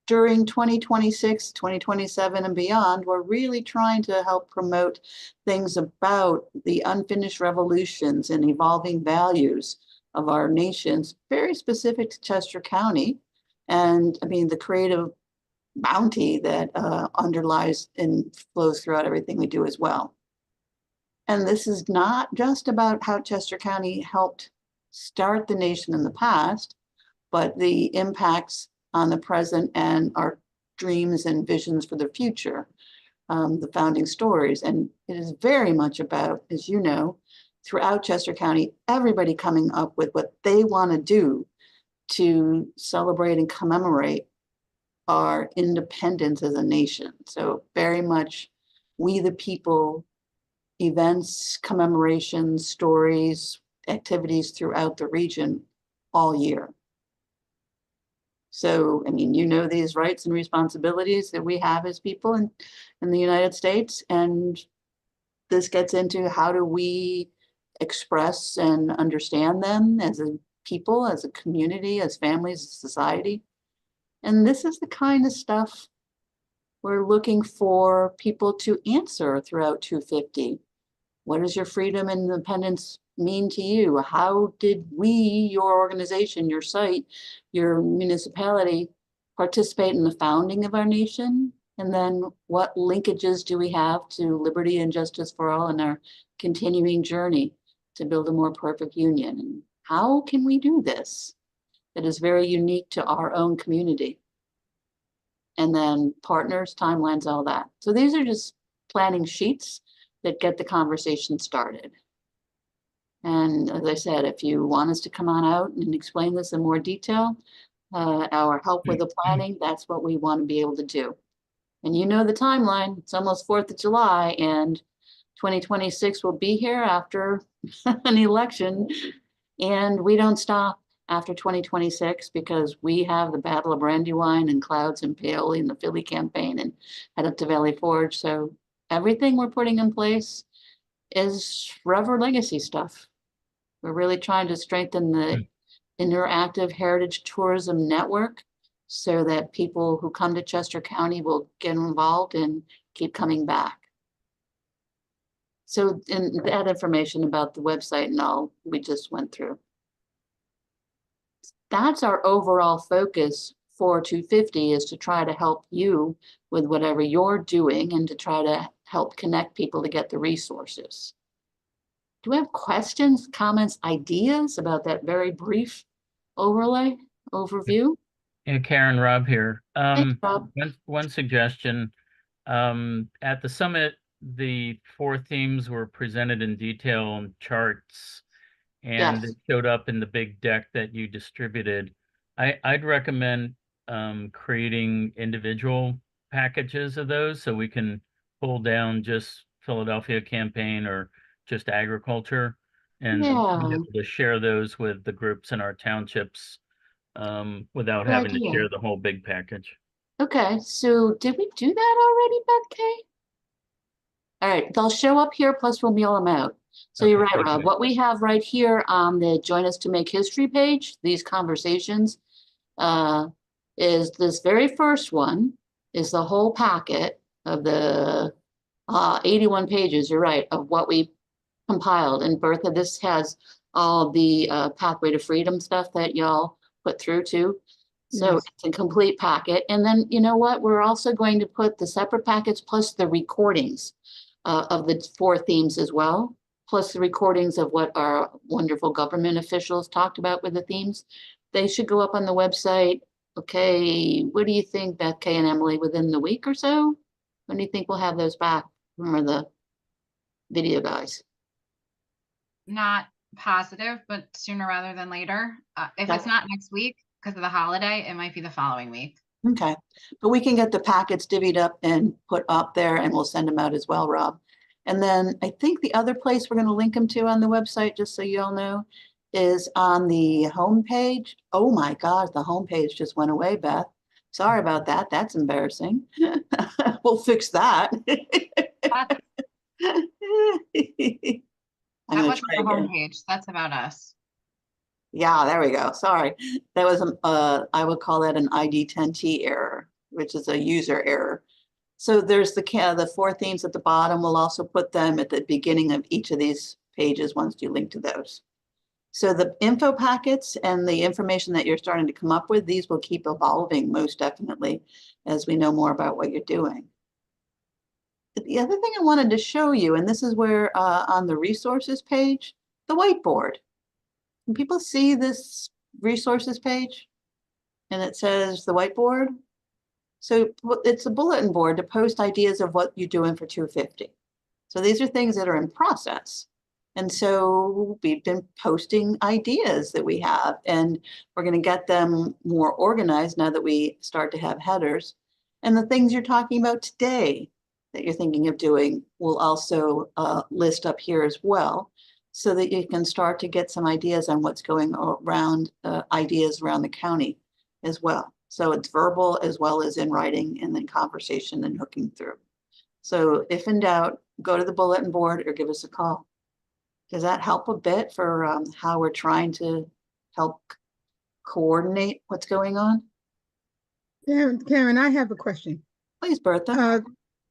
Speaker 1: during 2026, 2027 and beyond. We're really trying to help promote things about the unfinished revolutions and evolving values of our nations, very specific to Chester County. And I mean, the creative bounty that underlies and flows throughout everything we do as well. And this is not just about how Chester County helped start the nation in the past, but the impacts on the present and our dreams and visions for the future, the founding stories. And it is very much about, as you know, throughout Chester County, everybody coming up with what they want to do to celebrate and commemorate our independence as a nation. So very much we the people, events, commemorations, stories, activities throughout the region all year. So, I mean, you know, these rights and responsibilities that we have as people in the United States, and this gets into how do we express and understand them as a people, as a community, as families, as society. And this is the kind of stuff we're looking for people to answer throughout 250. What does your freedom and independence mean to you? How did we, your organization, your site, your municipality, participate in the founding of our nation? And then what linkages do we have to liberty and justice for all in our continuing journey to build a more perfect union? And how can we do this that is very unique to our own community? And then partners, timelines, all that. So these are just planning sheets that get the conversation started. And as I said, if you want us to come on out and explain this in more detail, our help with the planning, that's what we want to be able to do. And you know the timeline, it's almost 4th of July and 2026 will be here after an election. And we don't stop after 2026 because we have the Battle of Brandywine and Clouds and Paoli and the Philly campaign and head up to Valley Forge. So everything we're putting in place is forever legacy stuff. We're really trying to strengthen the interactive heritage tourism network so that people who come to Chester County will get involved and keep coming back. So in that information about the website and all we just went through. That's our overall focus for 250 is to try to help you with whatever you're doing and to try to help connect people to get the resources. Do we have questions, comments, ideas about that very brief overview?
Speaker 5: Yeah, Karen, Rob here.
Speaker 1: Thanks, Rob.
Speaker 5: One suggestion. At the summit, the 4 themes were presented in detail on charts, and
Speaker 1: Yes.
Speaker 5: it showed up in the big deck that you distributed. I'd recommend creating individual packages of those so we can pull down just Philadelphia campaign or just agriculture and be able to share those with the groups in our townships without
Speaker 1: Good
Speaker 5: having to
Speaker 1: idea.
Speaker 5: share the whole big package.
Speaker 1: Okay, so did we do that already, Beth Kay? All right, they'll show up here, plus we'll mail them out. So you're right, Rob. What we have right here on the Join Us to Make History page, these conversations,
Speaker 2: is this very first one is the whole packet of the 81 pages, you're right, of what we compiled. And Bertha, this has all the Pathway to Freedom stuff that y'all put through too. So
Speaker 24: Yes.
Speaker 2: it's a complete packet. And then you know what? We're also going to put the separate packets plus the recordings of the 4 themes as well, plus the recordings of what our wonderful government officials talked about with the themes. They should go up on the website. Okay, what do you think, Beth, Kay, and Emily, within the week or so? When do you think we'll have those back from the video guys?
Speaker 6: Not positive, but sooner rather than later. If
Speaker 2: Okay.
Speaker 6: it's not next week because of the holiday, it might be the following week.
Speaker 2: Okay, but we can get the packets divvied up and put up there, and we'll send them out as well, Rob. And then I think the other place we're going to link them to on the website, just so you all know, is on the homepage. Oh my God, the homepage just went away, Beth. Sorry about that. That's embarrassing. We'll fix that.
Speaker 6: That
Speaker 2: I'm gonna
Speaker 6: wasn't
Speaker 2: try
Speaker 6: the
Speaker 2: again.
Speaker 6: homepage. That's about us.
Speaker 2: Yeah, there we go. Sorry. That was, I would call that an ID 10T error, which is a user error. So there's the 4 themes at the bottom. We'll also put them at the beginning of each of these pages once you link to those. So the info packets and the information that you're starting to come up with, these will keep evolving most definitely as we know more about what you're doing. The other thing I wanted to show you, and this is where on the resources page, the whiteboard. Can people see this resources page? And it says the whiteboard. So it's a bulletin board to post ideas of what you're doing for 250. So these are things that are in process. And so we've been posting ideas that we have, and we're going to get them more organized now that we start to have headers. And the things you're talking about today that you're thinking of doing will also list up here as well, so that you can start to get some ideas on what's going around, ideas around the county as well. So it's verbal as well as in writing, and then conversation and hooking through. So if in doubt, go to the bulletin board or give us a call. Does that help a bit for how we're trying to help coordinate what's going on?
Speaker 24: Karen, I have a question.
Speaker 2: Please, Bertha.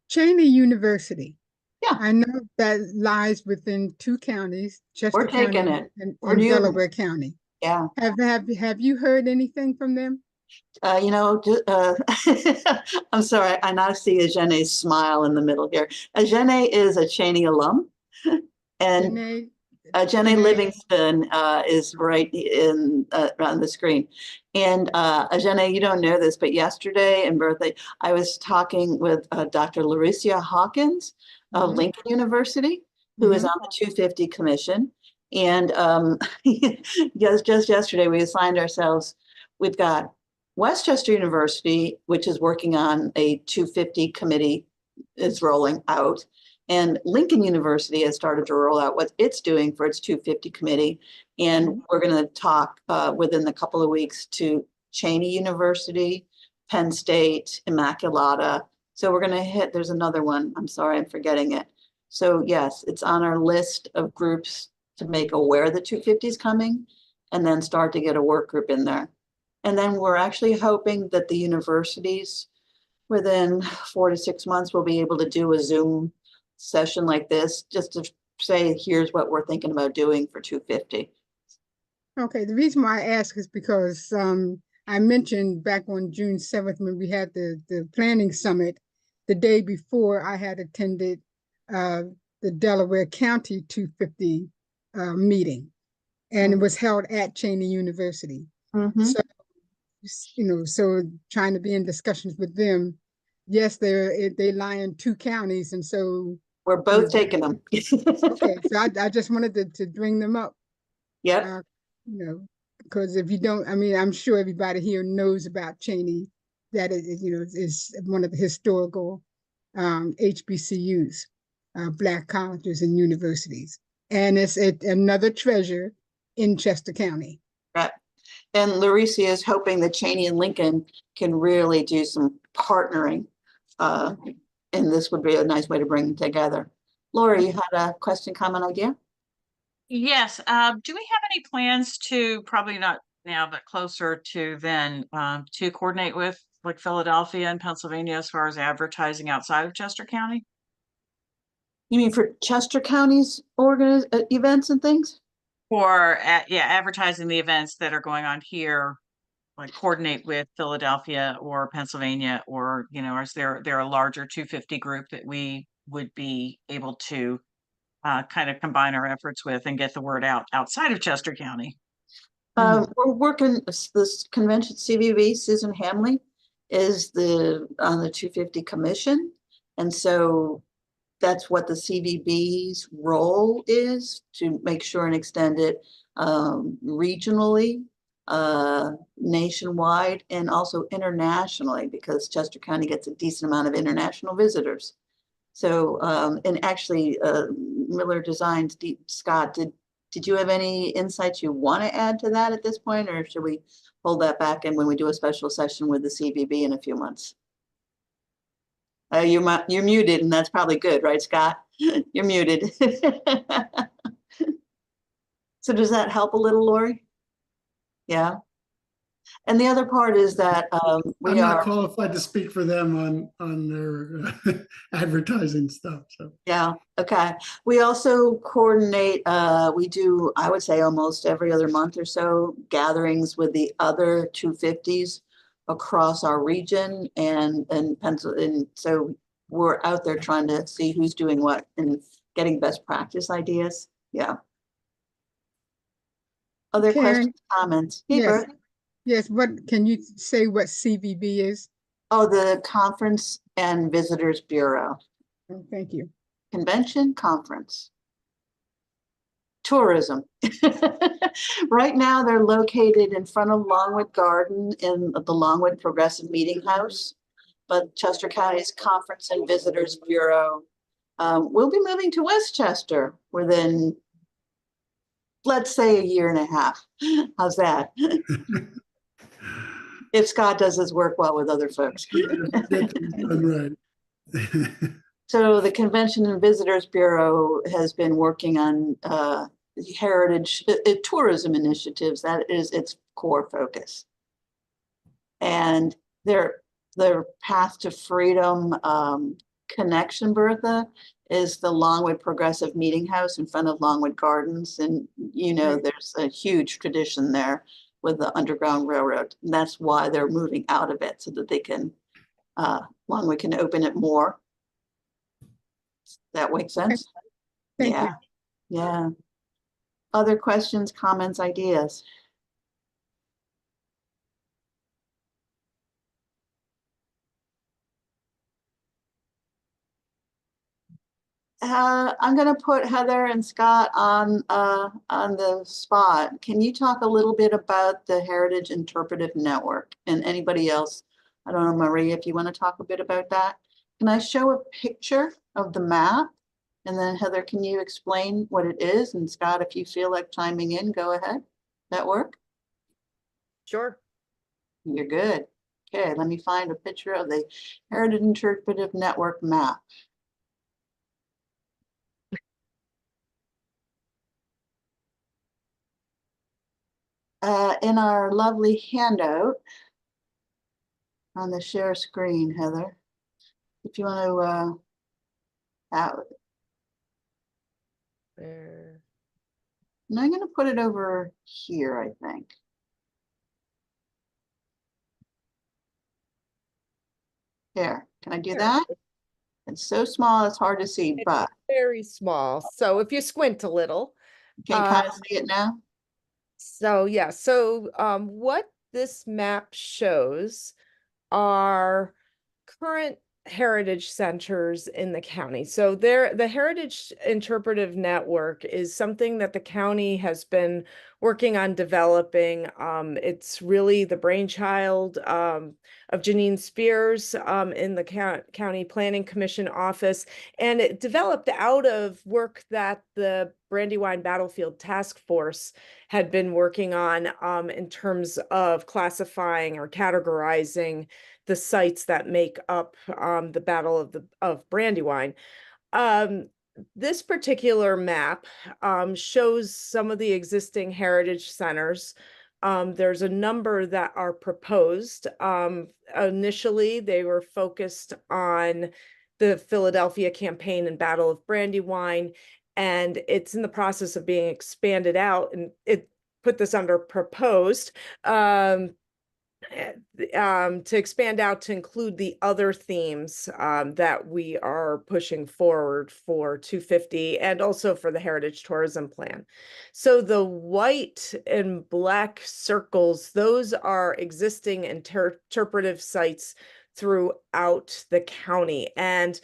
Speaker 24: Cheney University.
Speaker 2: Yeah.
Speaker 24: I know that lies within 2 counties, Chester
Speaker 2: We're taking
Speaker 24: County
Speaker 2: it.
Speaker 24: and Delaware County.
Speaker 2: Yeah.
Speaker 24: Have you heard anything from them?
Speaker 2: You know, I'm sorry, I now see Ajene's smile in the middle here. Ajene is a Cheney alum, and Ajene Livingston is right in on the screen. And Ajene, you don't know this, but yesterday and birthday, I was talking with Dr. Lauricia Hawkins of Lincoln University, who is on the 250 Commission. And just yesterday, we assigned ourselves, we've got Westchester University, which is working on a 250 committee, is rolling out. And Lincoln University has started to roll out what it's doing for its 250 committee. And we're going to talk within a couple of weeks to Cheney University, Penn State, Immaculata. So we're going to hit, there's another one. I'm sorry, I'm forgetting it. So yes, it's on our list of groups to make aware the 250 is coming, and then start to get a work group in there. And then we're actually hoping that the universities within 4 to 6 months will be able to do a Zoom session like this, just to say, here's what we're thinking about doing for 250.
Speaker 24: Okay, the reason why I ask is because I mentioned back on June 7th when we had the planning summit, the day before I had attended the Delaware County 250 meeting, and it was held at Cheney University. So, you know, so trying to be in discussions with them. Yes, they lie in 2 counties, and so
Speaker 2: we're both taking them.
Speaker 24: Okay, so I just wanted to bring them up.
Speaker 2: Yeah.
Speaker 24: You know, because if you don't, I mean, I'm sure everybody here knows about Cheney, that is one of the historical HBCUs, Black colleges and universities, and it's another treasure in Chester County.
Speaker 2: Right. And Lauricia is hoping that Cheney and Lincoln can really do some partnering. And this would be a nice way to bring them together. Laura, you had a question, comment, idea?
Speaker 7: Yes. Do we have any plans to, probably not
Speaker 3: now, but closer to then, to coordinate with like Philadelphia and Pennsylvania as far as advertising outside of Chester County?
Speaker 1: You mean for Chester County's events and things?
Speaker 3: Or yeah, advertising the events that are going on here, like coordinate with Philadelphia or Pennsylvania, or, you know, is there a larger 250 group that we would be able to kind of combine our efforts with and get the word out outside of Chester County?
Speaker 1: We're working this convention. CVB, Susan Hamley is on the 250 commission. And so that's what the CVB's role is, to make sure and extend it regionally, nationwide, and also internationally, because Chester County gets a decent amount of international visitors. So, and actually, Miller Designs, Scott, did you have any insights you want to add to that at this point, or should we hold that back and when we do a special session with the CVB in a few months? You're muted, and that's probably good, right, Scott? You're muted. So does that help a little, Lori? Yeah. And the other part is that
Speaker 4: I'm not qualified to speak for them on their advertising stuff. So
Speaker 1: yeah, okay. We also coordinate. We do, I would say, almost every other month or so, gatherings with the other 250s across our region and Pennsylvania. And so we're out there trying to see who's doing what and getting best practice ideas. Yeah. Other
Speaker 24: Karen,
Speaker 1: questions, comments? Hey,
Speaker 24: yes.
Speaker 1: Bert.
Speaker 24: Yes, what can you say what CVB is?
Speaker 1: Oh, the Conference and Visitors Bureau.
Speaker 24: Oh, thank you.
Speaker 1: Convention, conference. Tourism. Right now, they're located in front of Longwood Garden in the Longwood Progressive Meeting House. But Chester County's Conference and Visitors Bureau will be moving to Westchester within, let's say, a year and a half. How's that? If Scott does his work well with other folks.
Speaker 4: right.
Speaker 1: So the Convention and Visitors Bureau has been working on heritage tourism initiatives. That is its core focus. And their path to freedom connection, Bertha, is the Longwood Progressive Meeting House in front of Longwood Gardens. And you know, there's a huge tradition there with the Underground Railroad. And that's why they're moving out of it, so that they can, Longwood can open it more. That makes sense?
Speaker 24: Thank
Speaker 1: you. Yeah. Other questions, comments, ideas? I'm going to put Heather and Scott on the spot. Can you talk a little bit about the Heritage Interpretive Network, and anybody else? I don't know, Marie, if you want to talk a bit about that. Can I show a picture of the map? And then Heather, can you explain what it is? And Scott, if you feel like chiming in, go ahead. That work?
Speaker 14: Sure.
Speaker 1: You're good. Okay, let me find a picture of the Heritage Interpretive Network map. In our lovely handout on the share screen, Heather, if you want to,
Speaker 14: There.
Speaker 1: and I'm going to put it over here, I think. There, can I do that? It's so small, it's hard to see, but.
Speaker 7: Very small. So if you squint a little.
Speaker 1: Can you kind of see it now?
Speaker 7: So yeah, so what this map shows are current heritage centers in the county. So the Heritage Interpretive Network is something that the county has been working on developing. It's really the brainchild of Janine Spears in the County Planning Commission office. And it developed out of work that the Brandywine Battlefield Task Force had been working on in terms of classifying or categorizing the sites that make up the Battle of Brandywine. This particular map shows some of the existing heritage centers There's a number that are proposed. Initially, they were focused on the Philadelphia campaign and Battle of Brandywine, and it's in the process of being expanded out, and it put this under proposed. To expand out to include the other themes that we are pushing forward for 250 and also for the Heritage Tourism Plan. So the white and black circles, those are existing interpretive sites throughout the county, and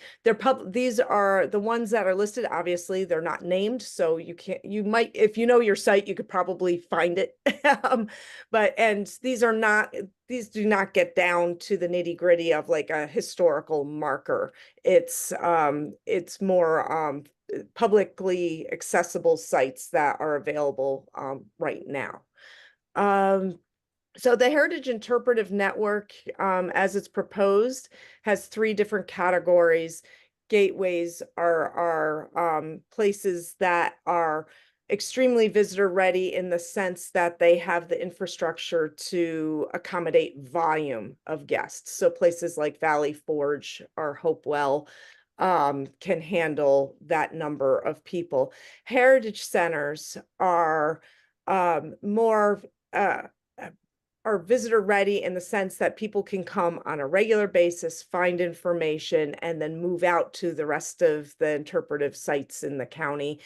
Speaker 7: these are the ones that are listed. Obviously they're not named, so you might, if you know your site, you could probably find it. These do not get down to the nitty-gritty of like a historical marker. It's more publicly accessible sites that are available right now. So the Heritage Interpretive Network, as it's proposed, has 3 different categories. Gateways are places that are extremely visitor ready in the sense that they have the infrastructure to accommodate volume of guests. So places like Valley Forge or Hopewell can handle that number of people. Heritage centers are are visitor ready in the sense that people can come on a regular basis, find information, and then move out to the rest of the interpretive sites in the county.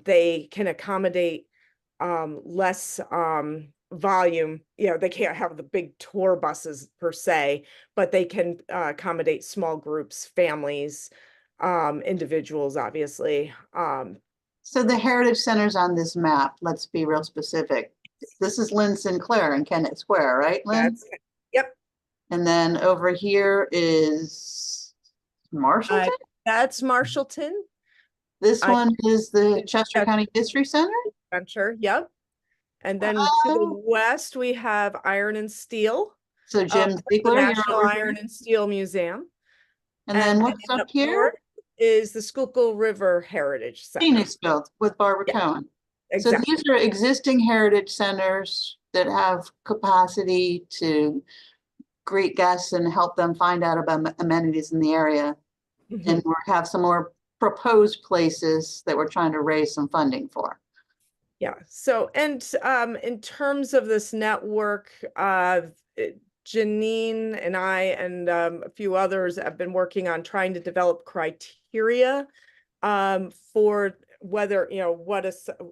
Speaker 7: They can accommodate less volume. You know, they can't have the big tour buses per se, but they can accommodate small groups, families, individuals, obviously.
Speaker 2: So the heritage centers on this map, let's be real specific. This is Lynn Sinclair in Kennett Square, right, Lynn?
Speaker 7: Yep.
Speaker 2: And then over here is Marshallton?
Speaker 7: That's Marshallton.
Speaker 2: This one is the Chester County History Center?
Speaker 7: Yep. And then to the west, we have Iron and Steel.
Speaker 2: So Jim
Speaker 7: the
Speaker 2: Ziegler, you're
Speaker 7: National
Speaker 2: over
Speaker 7: Iron
Speaker 2: here?
Speaker 7: and Steel Museum.
Speaker 2: And then what's up here?
Speaker 7: north is the Schuylkill River Heritage Center.
Speaker 2: Phoenixville with Barbara Cohen. So these are existing heritage centers that have capacity to greet guests and help them find out about amenities in the area. And we have some more proposed places that we're trying to raise some funding for.
Speaker 7: Yeah. So, and in terms of this network, Janine and I and a few others have been working on trying to develop criteria for whether, you know,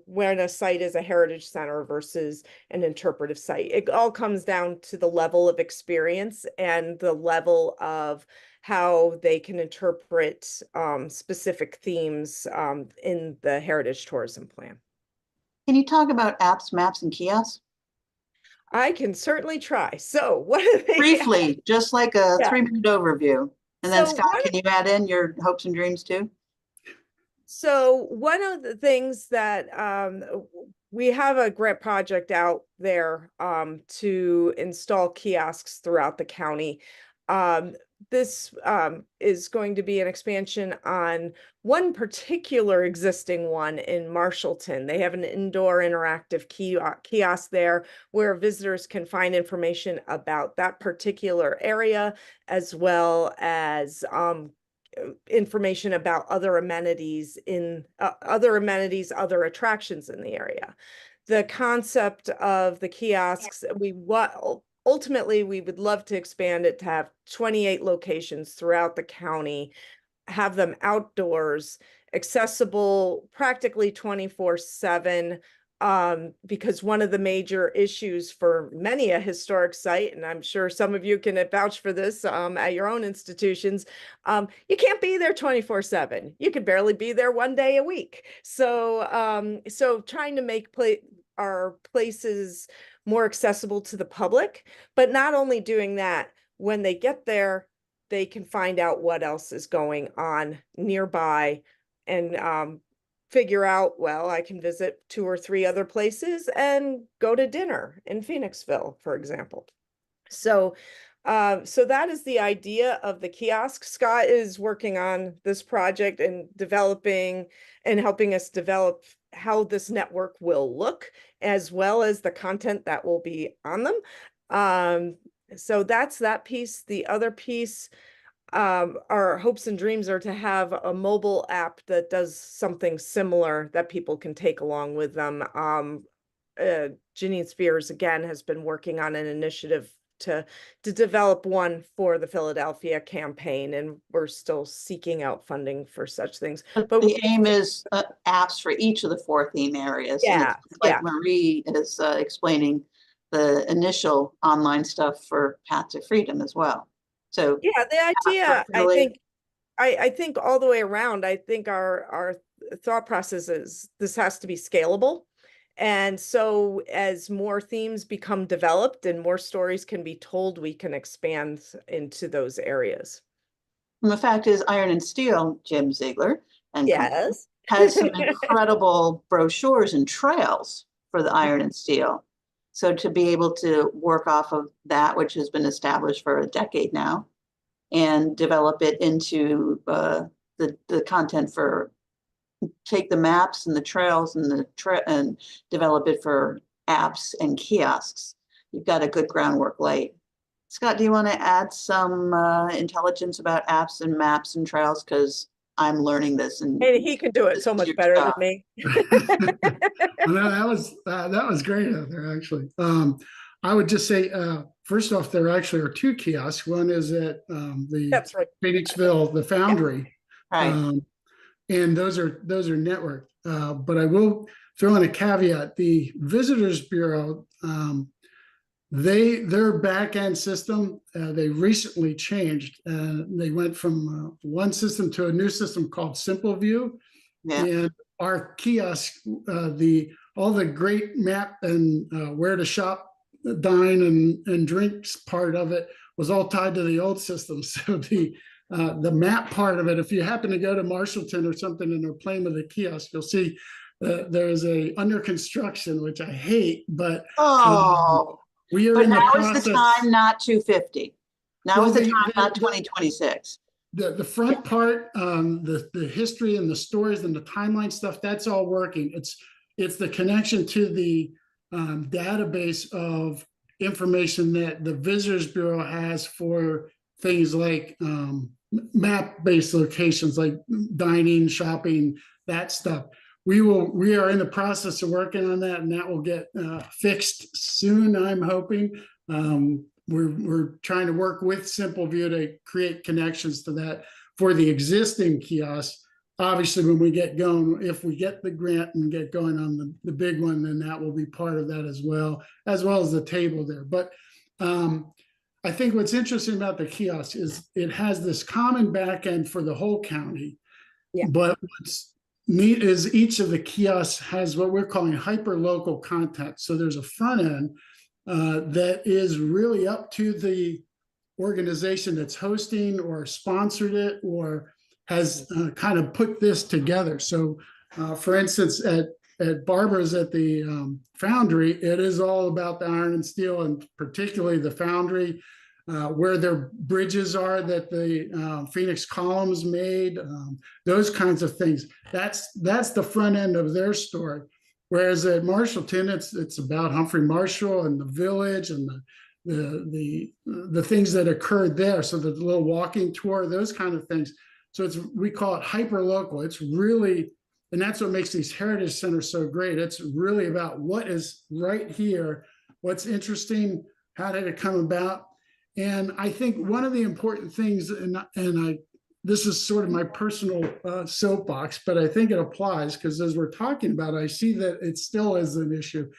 Speaker 7: when a site is a heritage center versus an interpretive site. It all comes down to the level of experience and the level of how they can interpret specific themes in the Heritage Tourism Plan.
Speaker 2: Can you talk about apps, maps, and kiosks?
Speaker 7: I can certainly try. So what are they?
Speaker 2: Briefly, just like a 3-minute overview. And then
Speaker 7: So
Speaker 2: Scott, can you add in your hopes and dreams too?
Speaker 7: So one of the things that we have a grant project out there to install kiosks throughout the county. This is going to be an expansion on one particular existing one in Marshallton. They have an indoor interactive kiosk there where visitors can find information about that particular area, as well as information about other amenities, other attractions in the area. The concept of the kiosks, ultimately, we would love to expand it to have 28 locations throughout the county, have them outdoors, accessible practically 24/7, because one of the major issues for many a historic site, and I'm sure some of you can vouch for this at your own institutions, you can't be there 24/7. You could barely be there one day a week. So, so trying to make our places more accessible to the public, but not only doing that, when they get there, they can find out what else is going on nearby and figure out, well, I can visit 2 or 3 other places and go to dinner in Phoenixville, for example. So, so that is the idea of the kiosk. Scott is working on this project and developing and helping us develop how this network will look, as well as the content that will be on them. So that's that piece. The other piece, our hopes and dreams are to have a mobile app that does something similar that people can take along with them. Janine Spears, again, has been working on an initiative to develop one for the Philadelphia campaign, and we're still seeking out funding for such things.
Speaker 2: But
Speaker 7: But
Speaker 2: the aim is apps for each of the 4 theme areas. And
Speaker 7: Yeah,
Speaker 2: it's like
Speaker 7: yeah.
Speaker 2: Marie is explaining the initial online stuff for Path to Freedom as well. So
Speaker 7: Yeah, the idea,
Speaker 2: really-
Speaker 7: I think all the way around, I think our thought process is this has to be scalable. And so as more themes become developed and more stories can be told, we can expand into those areas.
Speaker 2: And the fact is, Iron and Steel, Jim Ziegler and company,
Speaker 7: Yes.
Speaker 2: has some incredible brochures and trails for the Iron and Steel. So to be able to work off of that, which has been established for a decade now, and develop it into the content for, take the maps and the trails and and develop it for apps and kiosks. You've got a good groundwork laid. Scott, do you want to add some intelligence about apps and maps and trails? Because I'm learning this, and
Speaker 7: he can do it so much better than me.
Speaker 4: No, that was great out there, actually. I would just say, first off, there actually are 2 kiosks. One is at the
Speaker 7: That's right.
Speaker 4: Phoenixville, the Foundry.
Speaker 2: Right.
Speaker 4: And those are networked. But I will throw in a caveat. The Visitors Bureau, their back end system, they recently changed. They went from one system to a new system called Simple View.
Speaker 2: Yeah.
Speaker 4: And our kiosk, all the great map and where to shop, dine and drinks part of it was all tied to the old system. So the map part of it, if you happen to go to Marshallton or something and they're playing with the kiosk, you'll see there's a under construction, which I hate, but we are
Speaker 2: but
Speaker 4: in the
Speaker 2: now
Speaker 4: process.
Speaker 2: is the time, not 250. Now is the time, not
Speaker 4: the-
Speaker 2: 2026.
Speaker 4: The front part, the history and the stories and the timeline stuff, that's all working. It's the connection to the database of information that the Visitors Bureau has for things like map-based locations like dining, shopping, that stuff. We are in the process of working on that, and that will get fixed soon, I'm hoping. We're trying to work with Simple View to create connections to that for the existing kiosks. Obviously, when we get going, if we get the grant and get going on the big one, then that will be part of that as well as the table there. But I think what's interesting about the kiosk is it has this common back end for the whole county.
Speaker 7: Yeah.
Speaker 4: But what's neat is each of the kiosks has what we're calling hyper local content. So there's a front end that is really up to the organization that's hosting or sponsored it or has kind of put this together. So for instance, at Barbara's at the Foundry, it is all about the Iron and Steel, and particularly the Foundry, where their bridges are that the Phoenix Columns made, those kinds of things. That's the front end of their story. Whereas at Marshallton, it's about Humphrey Marshall and the village and the things that occurred there. So the little walking tour, those kind of things. So we call it hyper local. It's really, and that's what makes these heritage centers so great. It's really about what is right here, what's interesting, how did it come about? And I think one of the important things, this is sort of my personal soapbox, but I think it applies because as we're talking about it, I see that it still is an issue.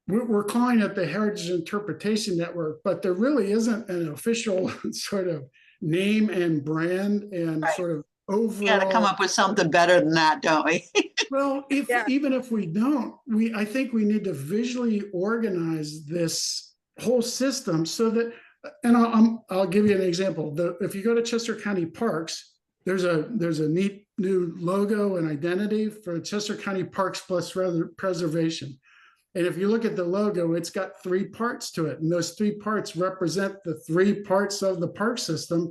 Speaker 4: We're calling it the Heritage Interpretation Network, but there really isn't an official sort of name and brand and sort of overall.
Speaker 2: We got to come up with something better than that, don't we?
Speaker 4: Well, even if we don't, I think we need to visually organize this whole system so that, and I'll give you an example. If you go to Chester County Parks, there's a neat new logo and identity for Chester County Parks Plus Preservation. And if you look at the logo, it's got 3 parts to it. And those 3 parts represent the 3 parts of the park system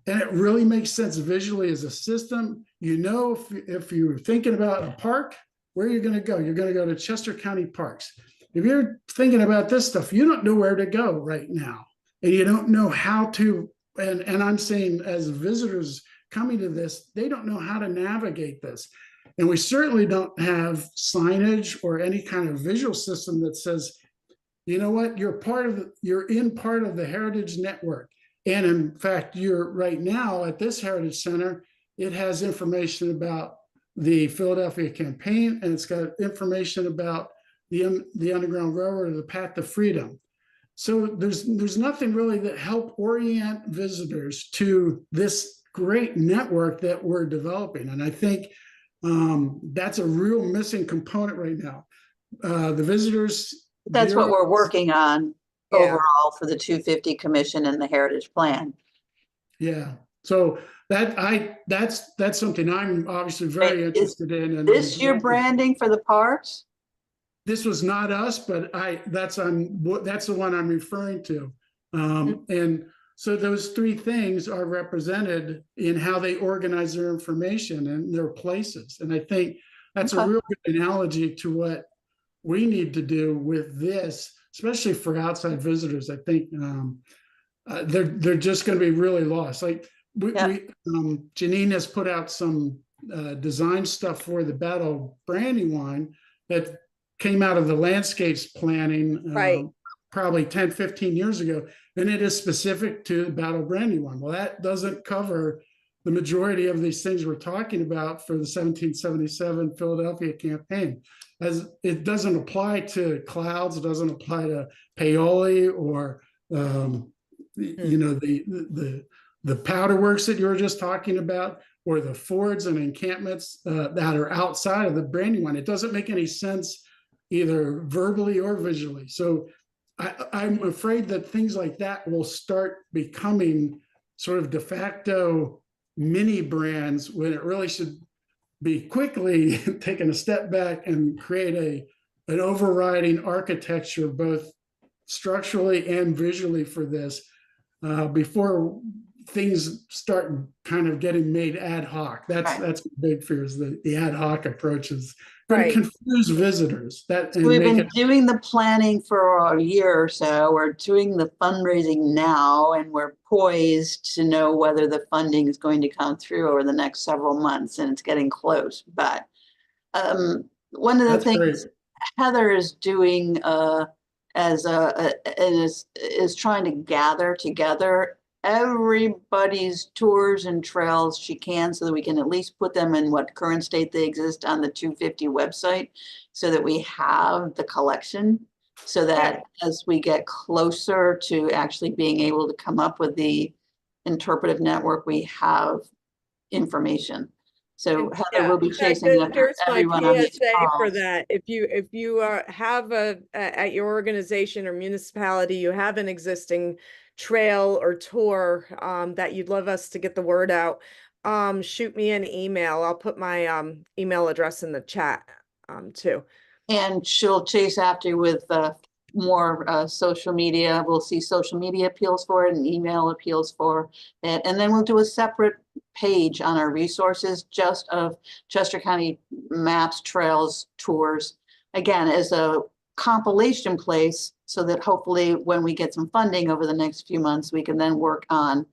Speaker 4: And it really makes sense visually as a system. You know, if you're thinking about a park, where you're going to go, you're going to go to Chester County Parks. If you're thinking about this stuff, you don't know where to go right now, and you don't know how to. And I'm saying, as visitors coming to this, they don't know how to navigate this. And we certainly don't have signage or any kind of visual system that says, you know what, you're in part of the Heritage Network. And in fact, you're right now at this Heritage Center, it has information about the Philadelphia campaign, and it's got information about the Underground Railroad or the Path to Freedom. So there's nothing really that help orient visitors to this great network that we're developing. And I think that's a real missing component right now. The visitors.
Speaker 2: That's what we're working on
Speaker 7: Yeah.
Speaker 2: overall for the 250 Commission and the Heritage Plan.
Speaker 4: Yeah. So that's something I'm obviously very interested in. And
Speaker 2: this your branding for the parks?
Speaker 4: This was not us, but that's the one I'm referring to. And so those three things are represented in how they organize their information and their places. And I think that's a real good analogy to what we need to do with this, especially for outside visitors. I think they're just going to be really lost. Like Janine has put out some design stuff for the Battle Brandywine that came out of the landscapes planning probably 10, 15 years ago, and it is specific to Battle Brandywine. Well, that doesn't cover the majority of these things we're talking about for the 1777 Philadelphia campaign, as it doesn't apply to Clouds, it doesn't apply to Paoli or you know, the powder works that you were just talking about, or the fords and encampments that are outside of the Brandywine. It doesn't make any sense either verbally or visually. So I'm afraid that things like that will start becoming sort of de facto mini brands when it really should be quickly taking a step back and create an overriding architecture, both structurally and visually, for this before things start kind of getting made ad hoc. That's my big fear, is the ad hoc approach is going to confuse visitors.
Speaker 2: We've been doing the planning for a year or so. We're doing the fundraising now, and we're poised to know whether the funding is going to come through over the next several months, and it's getting close. But one of the things Heather is doing is trying to gather together everybody's tours and trails she can, so that we can at least put them in what current state they exist on the 250 website, so that we have the collection, so that as we get closer to actually being able to come up with the interpretive network, we have information. So Heather will be chasing everyone on these
Speaker 7: PSA for
Speaker 2: calls.
Speaker 7: that. If you have at your organization or municipality, you have an existing trail or tour that you'd love us to get the word out, shoot me an email. I'll put my email address in the chat too.
Speaker 2: And she'll chase after you with more social media. We'll see social media appeals for it and email appeals for it. And then we'll do a separate page on our resources just of Chester County maps, trails, tours, again, as a compilation place, so that hopefully when we get some funding over the next few months, we can then work on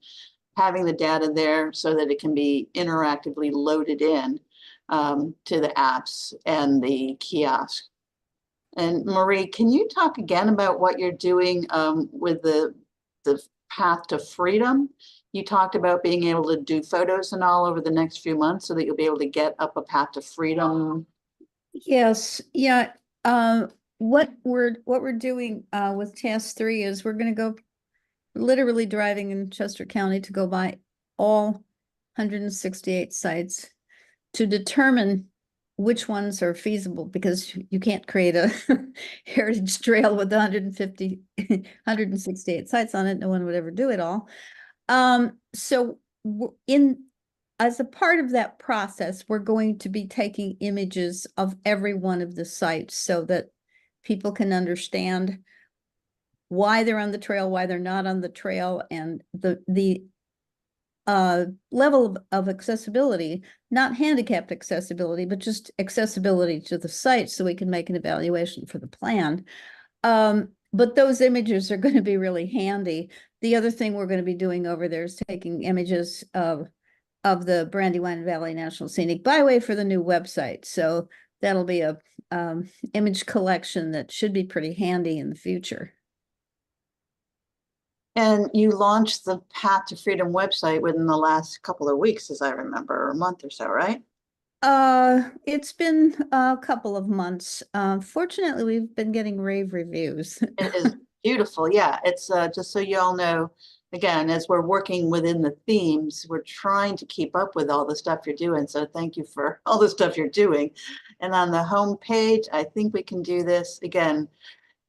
Speaker 2: having the data there so that it can be interactively loaded in to the apps and the kiosk. And Marie, can you talk again about what you're doing with the Path to Freedom? You talked about being able to do photos and all over the next few months, so that you'll be able to get up a Path to Freedom.
Speaker 8: Yes, yeah. What we're doing with task 3 is we're going to go literally driving in Chester County to go by all 168 sites to determine which ones are feasible, because you can't create a heritage trail with 168 sites on it. No one would ever do it all. So as a part of that process, we're going to be taking images of every one of the sites so that people can understand why they're on the trail, why they're not on the trail, and the level of accessibility, not handicapped accessibility, but just accessibility to the site so we can make an evaluation for the plan. But those images are going to be really handy. The other thing we're going to be doing over there is taking images of the Brandywine Valley National Scenic Byway for the new website. So that'll be a image collection that should be pretty handy in the future.
Speaker 2: And you launched the Path to Freedom website within the last couple of weeks, as I remember, or a month or so, right?
Speaker 8: It's been a couple of months. Fortunately, we've been getting rave reviews.
Speaker 2: It is beautiful. Yeah, it's just so you all know, again, as we're working within the themes, we're trying to keep up with all the stuff you're doing. So thank you for all the stuff you're doing. And on the home page, I think we can do this again.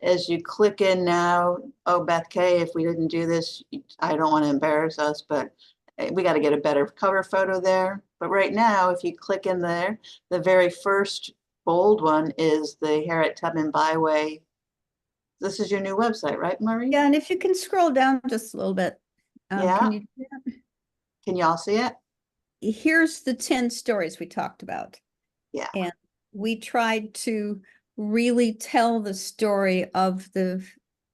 Speaker 2: As you click in now, oh, Beth K, if we didn't do this, I don't want to embarrass us, but we got to get a better cover photo there. But right now, if you click in there, the very first bold one is the Harriet Tubman Byway. This is your new website, right, Marie?
Speaker 8: Yeah, and if you can scroll down just a little bit.
Speaker 2: Yeah.
Speaker 8: Can you do that?
Speaker 2: Can y'all see it?
Speaker 8: Here's the 10 stories we talked about.
Speaker 2: Yeah.
Speaker 8: And we tried to really tell the story of the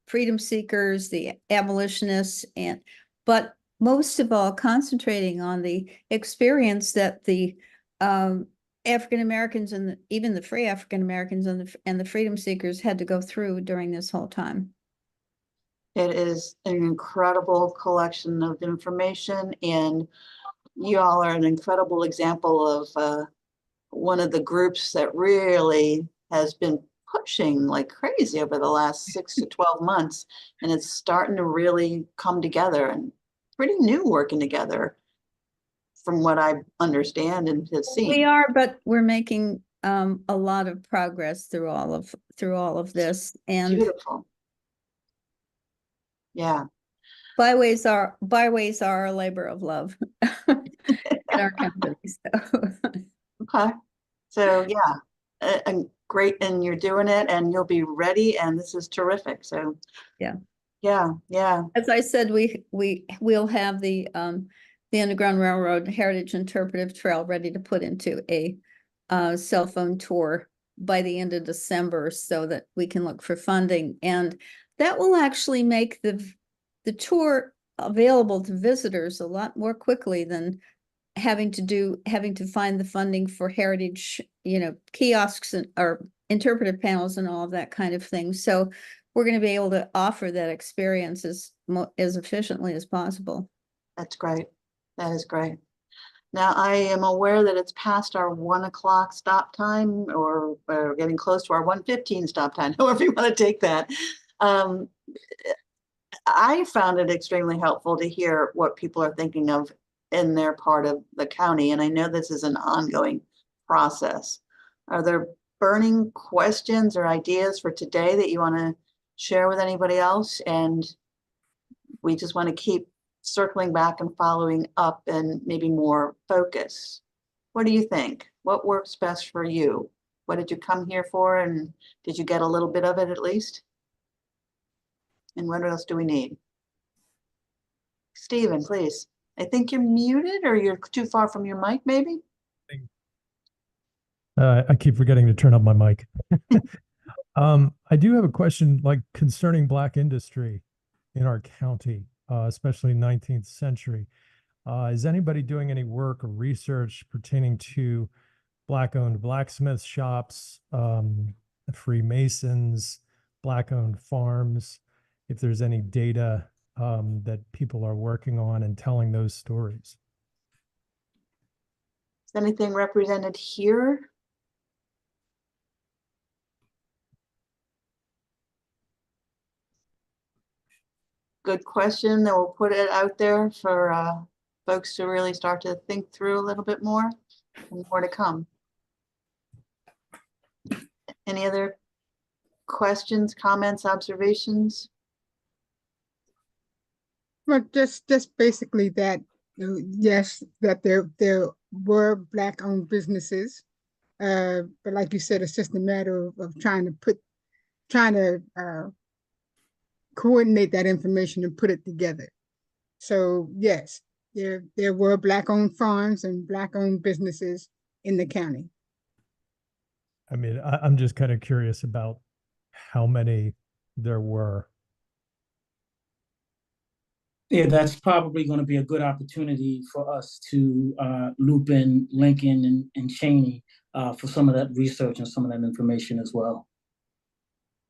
Speaker 8: freedom seekers, the abolitionists, but most of all concentrating on the experience that the African Americans and even the free African Americans and the freedom seekers had to go through during this whole time.
Speaker 2: It is an incredible collection of information, and you all are an incredible example of one of the groups that really has been pushing like crazy over the last 6 to 12 months, and it's starting to really come together and pretty new working together from what I understand and have seen.
Speaker 8: We are, but we're making a lot of progress through all of this. And
Speaker 2: beautiful. Yeah.
Speaker 8: Byways are a labor of love in our company. So.
Speaker 2: Okay. So yeah, and great, and you're doing it, and you'll be ready, and this is terrific. So
Speaker 8: yeah.
Speaker 2: As
Speaker 8: I said, we'll have the Underground Railroad Heritage Interpretive Trail ready to put into a cell phone tour by the end of December, so that we can look for funding, and that will actually make the tour available to visitors a lot more quickly than having to find the funding for heritage, kiosks or interpretive panels and all of that kind of thing. So we're going to be able to offer that experience as efficiently as possible.
Speaker 2: That's great. That is great. Now, I am aware that it's past our 1 o'clock stop time, or we're getting close to our 1:15 stop time, however you want to take that. I found it extremely helpful to hear what people are thinking of in their part of the county, and I know this is an ongoing process. Are there burning questions or ideas for today that you want to share with anybody else? And we just want to keep circling back and following up and maybe more focus. What do you think? What works best for you? What did you come here for? And did you get a little bit of it at least? And what else do we need? Stephen, please. I think you're muted, or you're too far from your mic, maybe?
Speaker 17: I keep forgetting to turn up my mic. I do have a question concerning Black industry in our county, especially 19th century. Is anybody doing any work or research pertaining to Black-owned blacksmith shops, Freemasons, Black-owned farms? If there's any data that people are working on and telling those stories.
Speaker 2: Is anything represented here? Good question. Then we'll put it out there for folks to really start to think through a little bit more, and more to come. Any other questions, comments, observations?
Speaker 24: Well, just basically that, yes, that there were Black-owned businesses, but like you said, it's just a matter of trying to coordinate that information and put it together. So yes, there were Black-owned farms and Black-owned businesses in the county.
Speaker 17: I mean, I'm just kind of curious about how many there were.
Speaker 9: Yeah, that's probably going to be a good opportunity for us to loop in Lincoln and Cheney for some of that research and some of that information as well.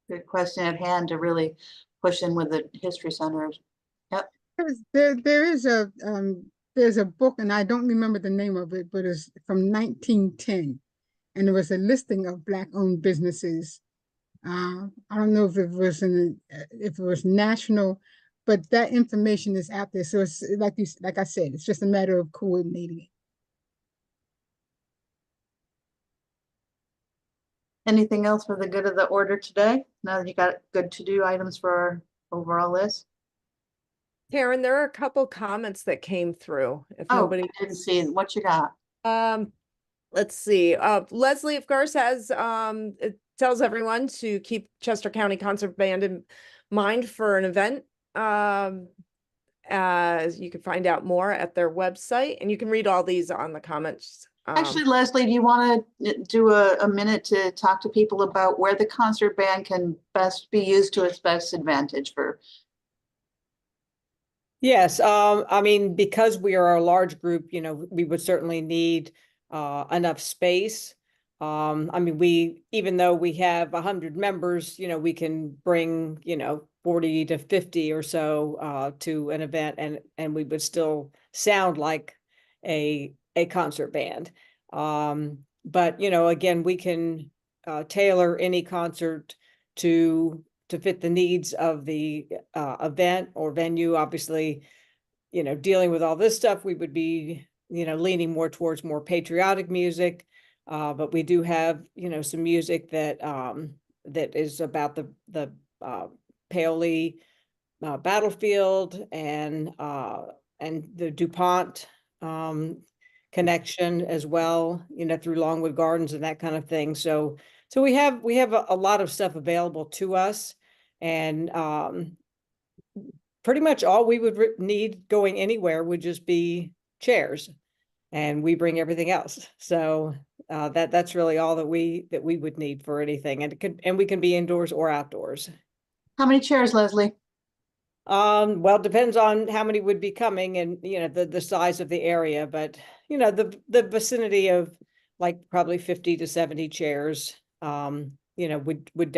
Speaker 2: Good question at hand to really push in with the history centers. Yep.
Speaker 24: There's a book, and I don't remember the name of it, but it's from 1910, and there was a listing of Black-owned businesses. I don't know if it was national, but that information is out there. So it's like I said, it's just a matter of coordinating it.
Speaker 2: Anything else for the good of the order today? Now that you got good to-do items for our overall list?
Speaker 7: Karen, there are a couple comments that came through. If
Speaker 2: Oh,
Speaker 7: nobody
Speaker 2: I didn't see it. What you got?
Speaker 7: Let's see. Leslie, of course, has it tells everyone to keep Chester County Concert Band in mind for an event. As you can find out more at their website, and you can read all these on the comments.
Speaker 2: Actually, Leslie, do you want to do a minute to talk to people about where the concert band can best be used to its best advantage for?
Speaker 10: Yes, I mean, because we are a large group, you know, we would certainly need enough space. I mean, even though we have 100 members, you know, we can bring, you know, 40 to 50 or so to an event, and we would still sound like a concert band. But, you know, again, we can tailor any concert to fit the needs of the event or venue. Obviously, you know, dealing with all this stuff, we would be, you know, leaning more towards more patriotic music. But we do have, you know, some music that that is about the Paoli battlefield and the DuPont connection as well, you know, through Longwood Gardens and that kind of thing. So we have a lot of stuff available to us, and pretty much all we would need going anywhere would just be chairs, and we bring everything else. So that's really all that we would need for anything, and we can be indoors or outdoors.
Speaker 2: How many chairs, Leslie?
Speaker 10: Well, it depends on how many would be coming and, you know, the size of the area, but, you know, the vicinity of like probably 50 to 70 chairs, you know, would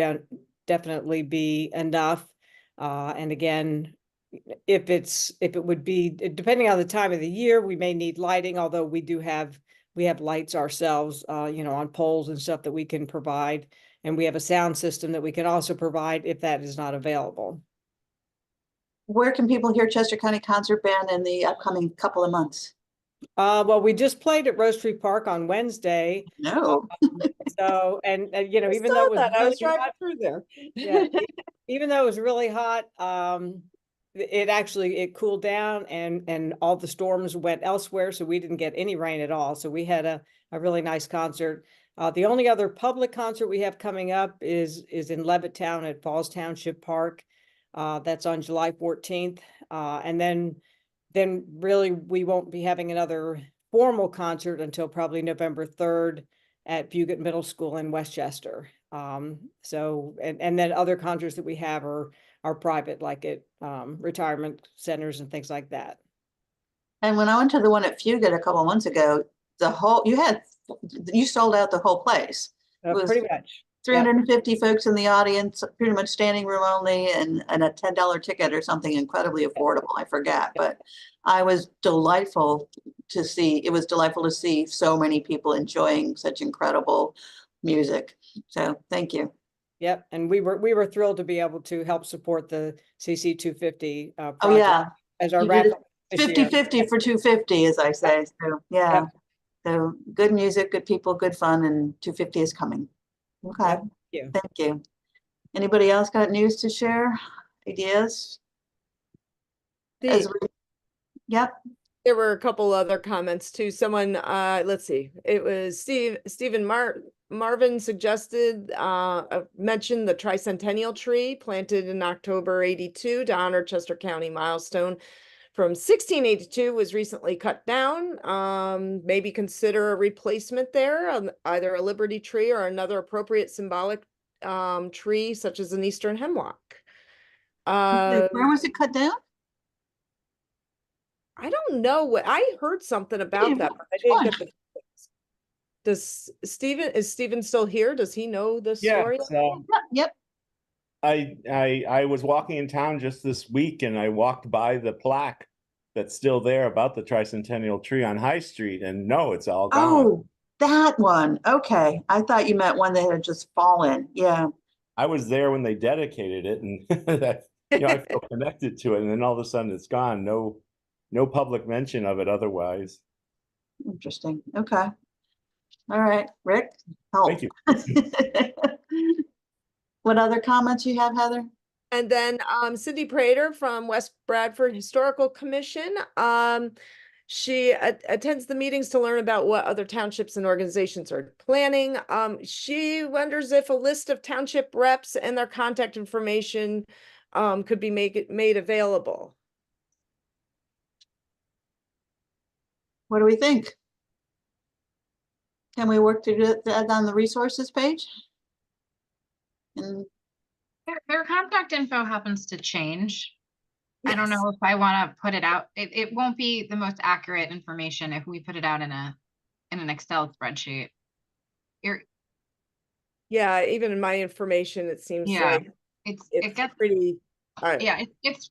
Speaker 10: definitely be enough. And again, if it would be, depending on the time of the year, we may need lighting, although we have lights ourselves, you know, on poles and stuff that we can provide. And we have a sound system that we can also provide if that is not available.
Speaker 2: Where can people hear Chester County Concert Band in the upcoming couple of months?
Speaker 10: Well, we just played at Rose Tree Park on Wednesday.
Speaker 2: No.
Speaker 10: So, and you know,
Speaker 7: I
Speaker 10: even
Speaker 7: saw
Speaker 10: though it was
Speaker 7: that. I was
Speaker 10: really
Speaker 7: driving
Speaker 10: hot,
Speaker 7: through there.
Speaker 10: yeah, even though it was really hot, it cooled down, and all the storms went elsewhere, so we didn't get any rain at all. So we had a really nice concert. The only other public concert we have coming up is in Levittown at Falls Township Park. That's on July 14th. And then really we won't be having another formal concert until probably November 3rd at Fugate Middle School in Westchester. So, and then other concerts that we have are private, like at retirement centers and things like that.
Speaker 2: And when I went to the one at Fugate a couple of months ago, you sold out the whole place. It was
Speaker 10: pretty much
Speaker 2: 350 folks in the audience, pretty much standing room only, and a $10 ticket or something incredibly affordable. I forgot, but it was delightful to see so many people enjoying such incredible music. So thank you.
Speaker 10: Yep, and we were thrilled to be able to help support the CC250 project.
Speaker 2: Oh yeah,
Speaker 10: as our raffle.
Speaker 2: 50-50 for 250, as I say. So yeah,
Speaker 10: Yep.
Speaker 2: So good music, good people, good fun, and 250 is coming. Okay,
Speaker 10: Yep.
Speaker 2: thank you. Anybody else got news to share? Ideas? Yep.
Speaker 7: There were a couple other comments too. Someone, let's see, it was Stephen Marvin suggested, mentioned the tricentennial tree planted in October '82 to honor Chester County milestone from 1682 was recently cut down. Maybe consider a replacement there, either a Liberty tree or another appropriate symbolic tree, such as an Eastern hemlock.
Speaker 2: Where was it cut down?
Speaker 7: I don't know what I heard something about that, but I didn't get the. Is Stephen still here? Does he know the story?
Speaker 2: Yep.
Speaker 11: I was walking in town just this week and I walked by the plaque that's still there about the tricentennial tree on High Street, and no, it's all gone.
Speaker 2: Oh, that one. Okay. I thought you meant one that had just fallen. Yeah.
Speaker 11: I was there when they dedicated it, and that, I feel connected to it, and then all of a sudden it's gone. No public mention of it otherwise.
Speaker 2: Interesting. Okay. All right, Rick. Help.
Speaker 11: Thank you.
Speaker 2: What other comments you have, Heather?
Speaker 7: And then Cindy Prater from West Bradford Historical Commission. She attends the meetings to learn about what other townships and organizations are planning. She wonders if a list of township reps and their contact information could be made available.
Speaker 2: What do we think? Can we work to do that on the resources page? And
Speaker 6: Their contact info happens to change. Yes. I don't know if I want to put it out. It won't be the most accurate information if we put it out in an Excel spreadsheet.
Speaker 7: Yeah, even in my information, it seems like it gets pretty.
Speaker 6: Yeah, it's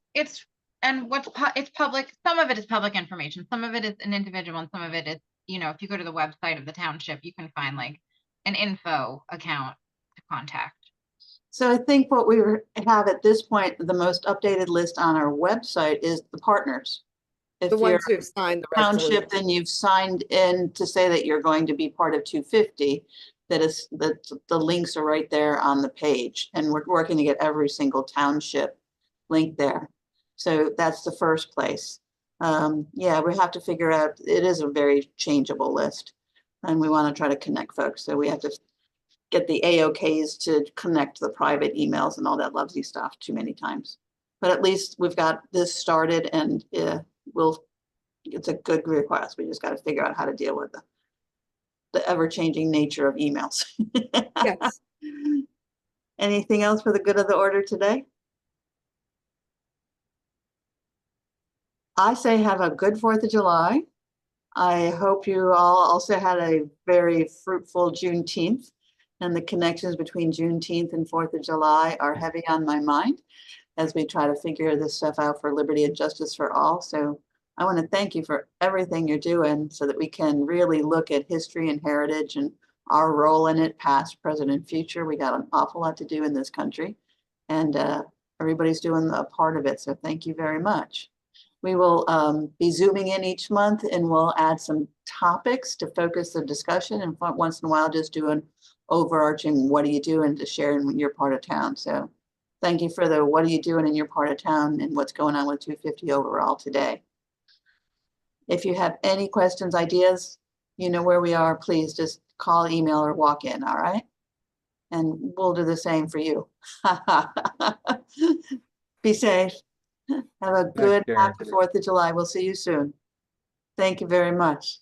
Speaker 6: and it's public. Some of it is public information. Some of it is an individual, and some of it is, if you go to the website of the township, you can find like an info account to contact.
Speaker 2: So I think what we have at this point, the most updated list on our website is the partners. If
Speaker 7: the
Speaker 2: you're
Speaker 7: ones who've signed the
Speaker 2: township, then you've signed in to say that you're going to be part of 250. That the links are right there on the page, and we're working to get every single township link there. So that's the first place. Yeah, we have to figure out, it is a very changeable list, and we want to try to connect folks. So we have to get the AOKs to connect the private emails and all that lovely stuff too many times. But at least we've got this started, and it's a good request. We just got to figure out how to deal with the ever-changing nature of emails.
Speaker 7: Yes.
Speaker 2: Anything else for the good of the order today? I say have a good 4th of July. I hope you all also had a very fruitful Juneteenth, and the connections between Juneteenth and 4th of July are heavy on my mind as we try to figure this stuff out for liberty and justice for all. So I want to thank you for everything you're doing so that we can really look at history and heritage and our role in it, past, present, and future. We got an awful lot to do in this country, and everybody's doing a part of it. So thank you very much. We will be zooming in each month, and we'll add some topics to focus the discussion, and once in a while just do an overarching what are you doing to share in your part of town. So thank you for the what are you doing in your part of town and what's going on with 250 overall today. If you have any questions, ideas, you know where we are. Please just call, email, or walk in, all right? And we'll do the same for you. Be safe. Have a good, happy 4th of July. We'll see you soon. Thank you very much.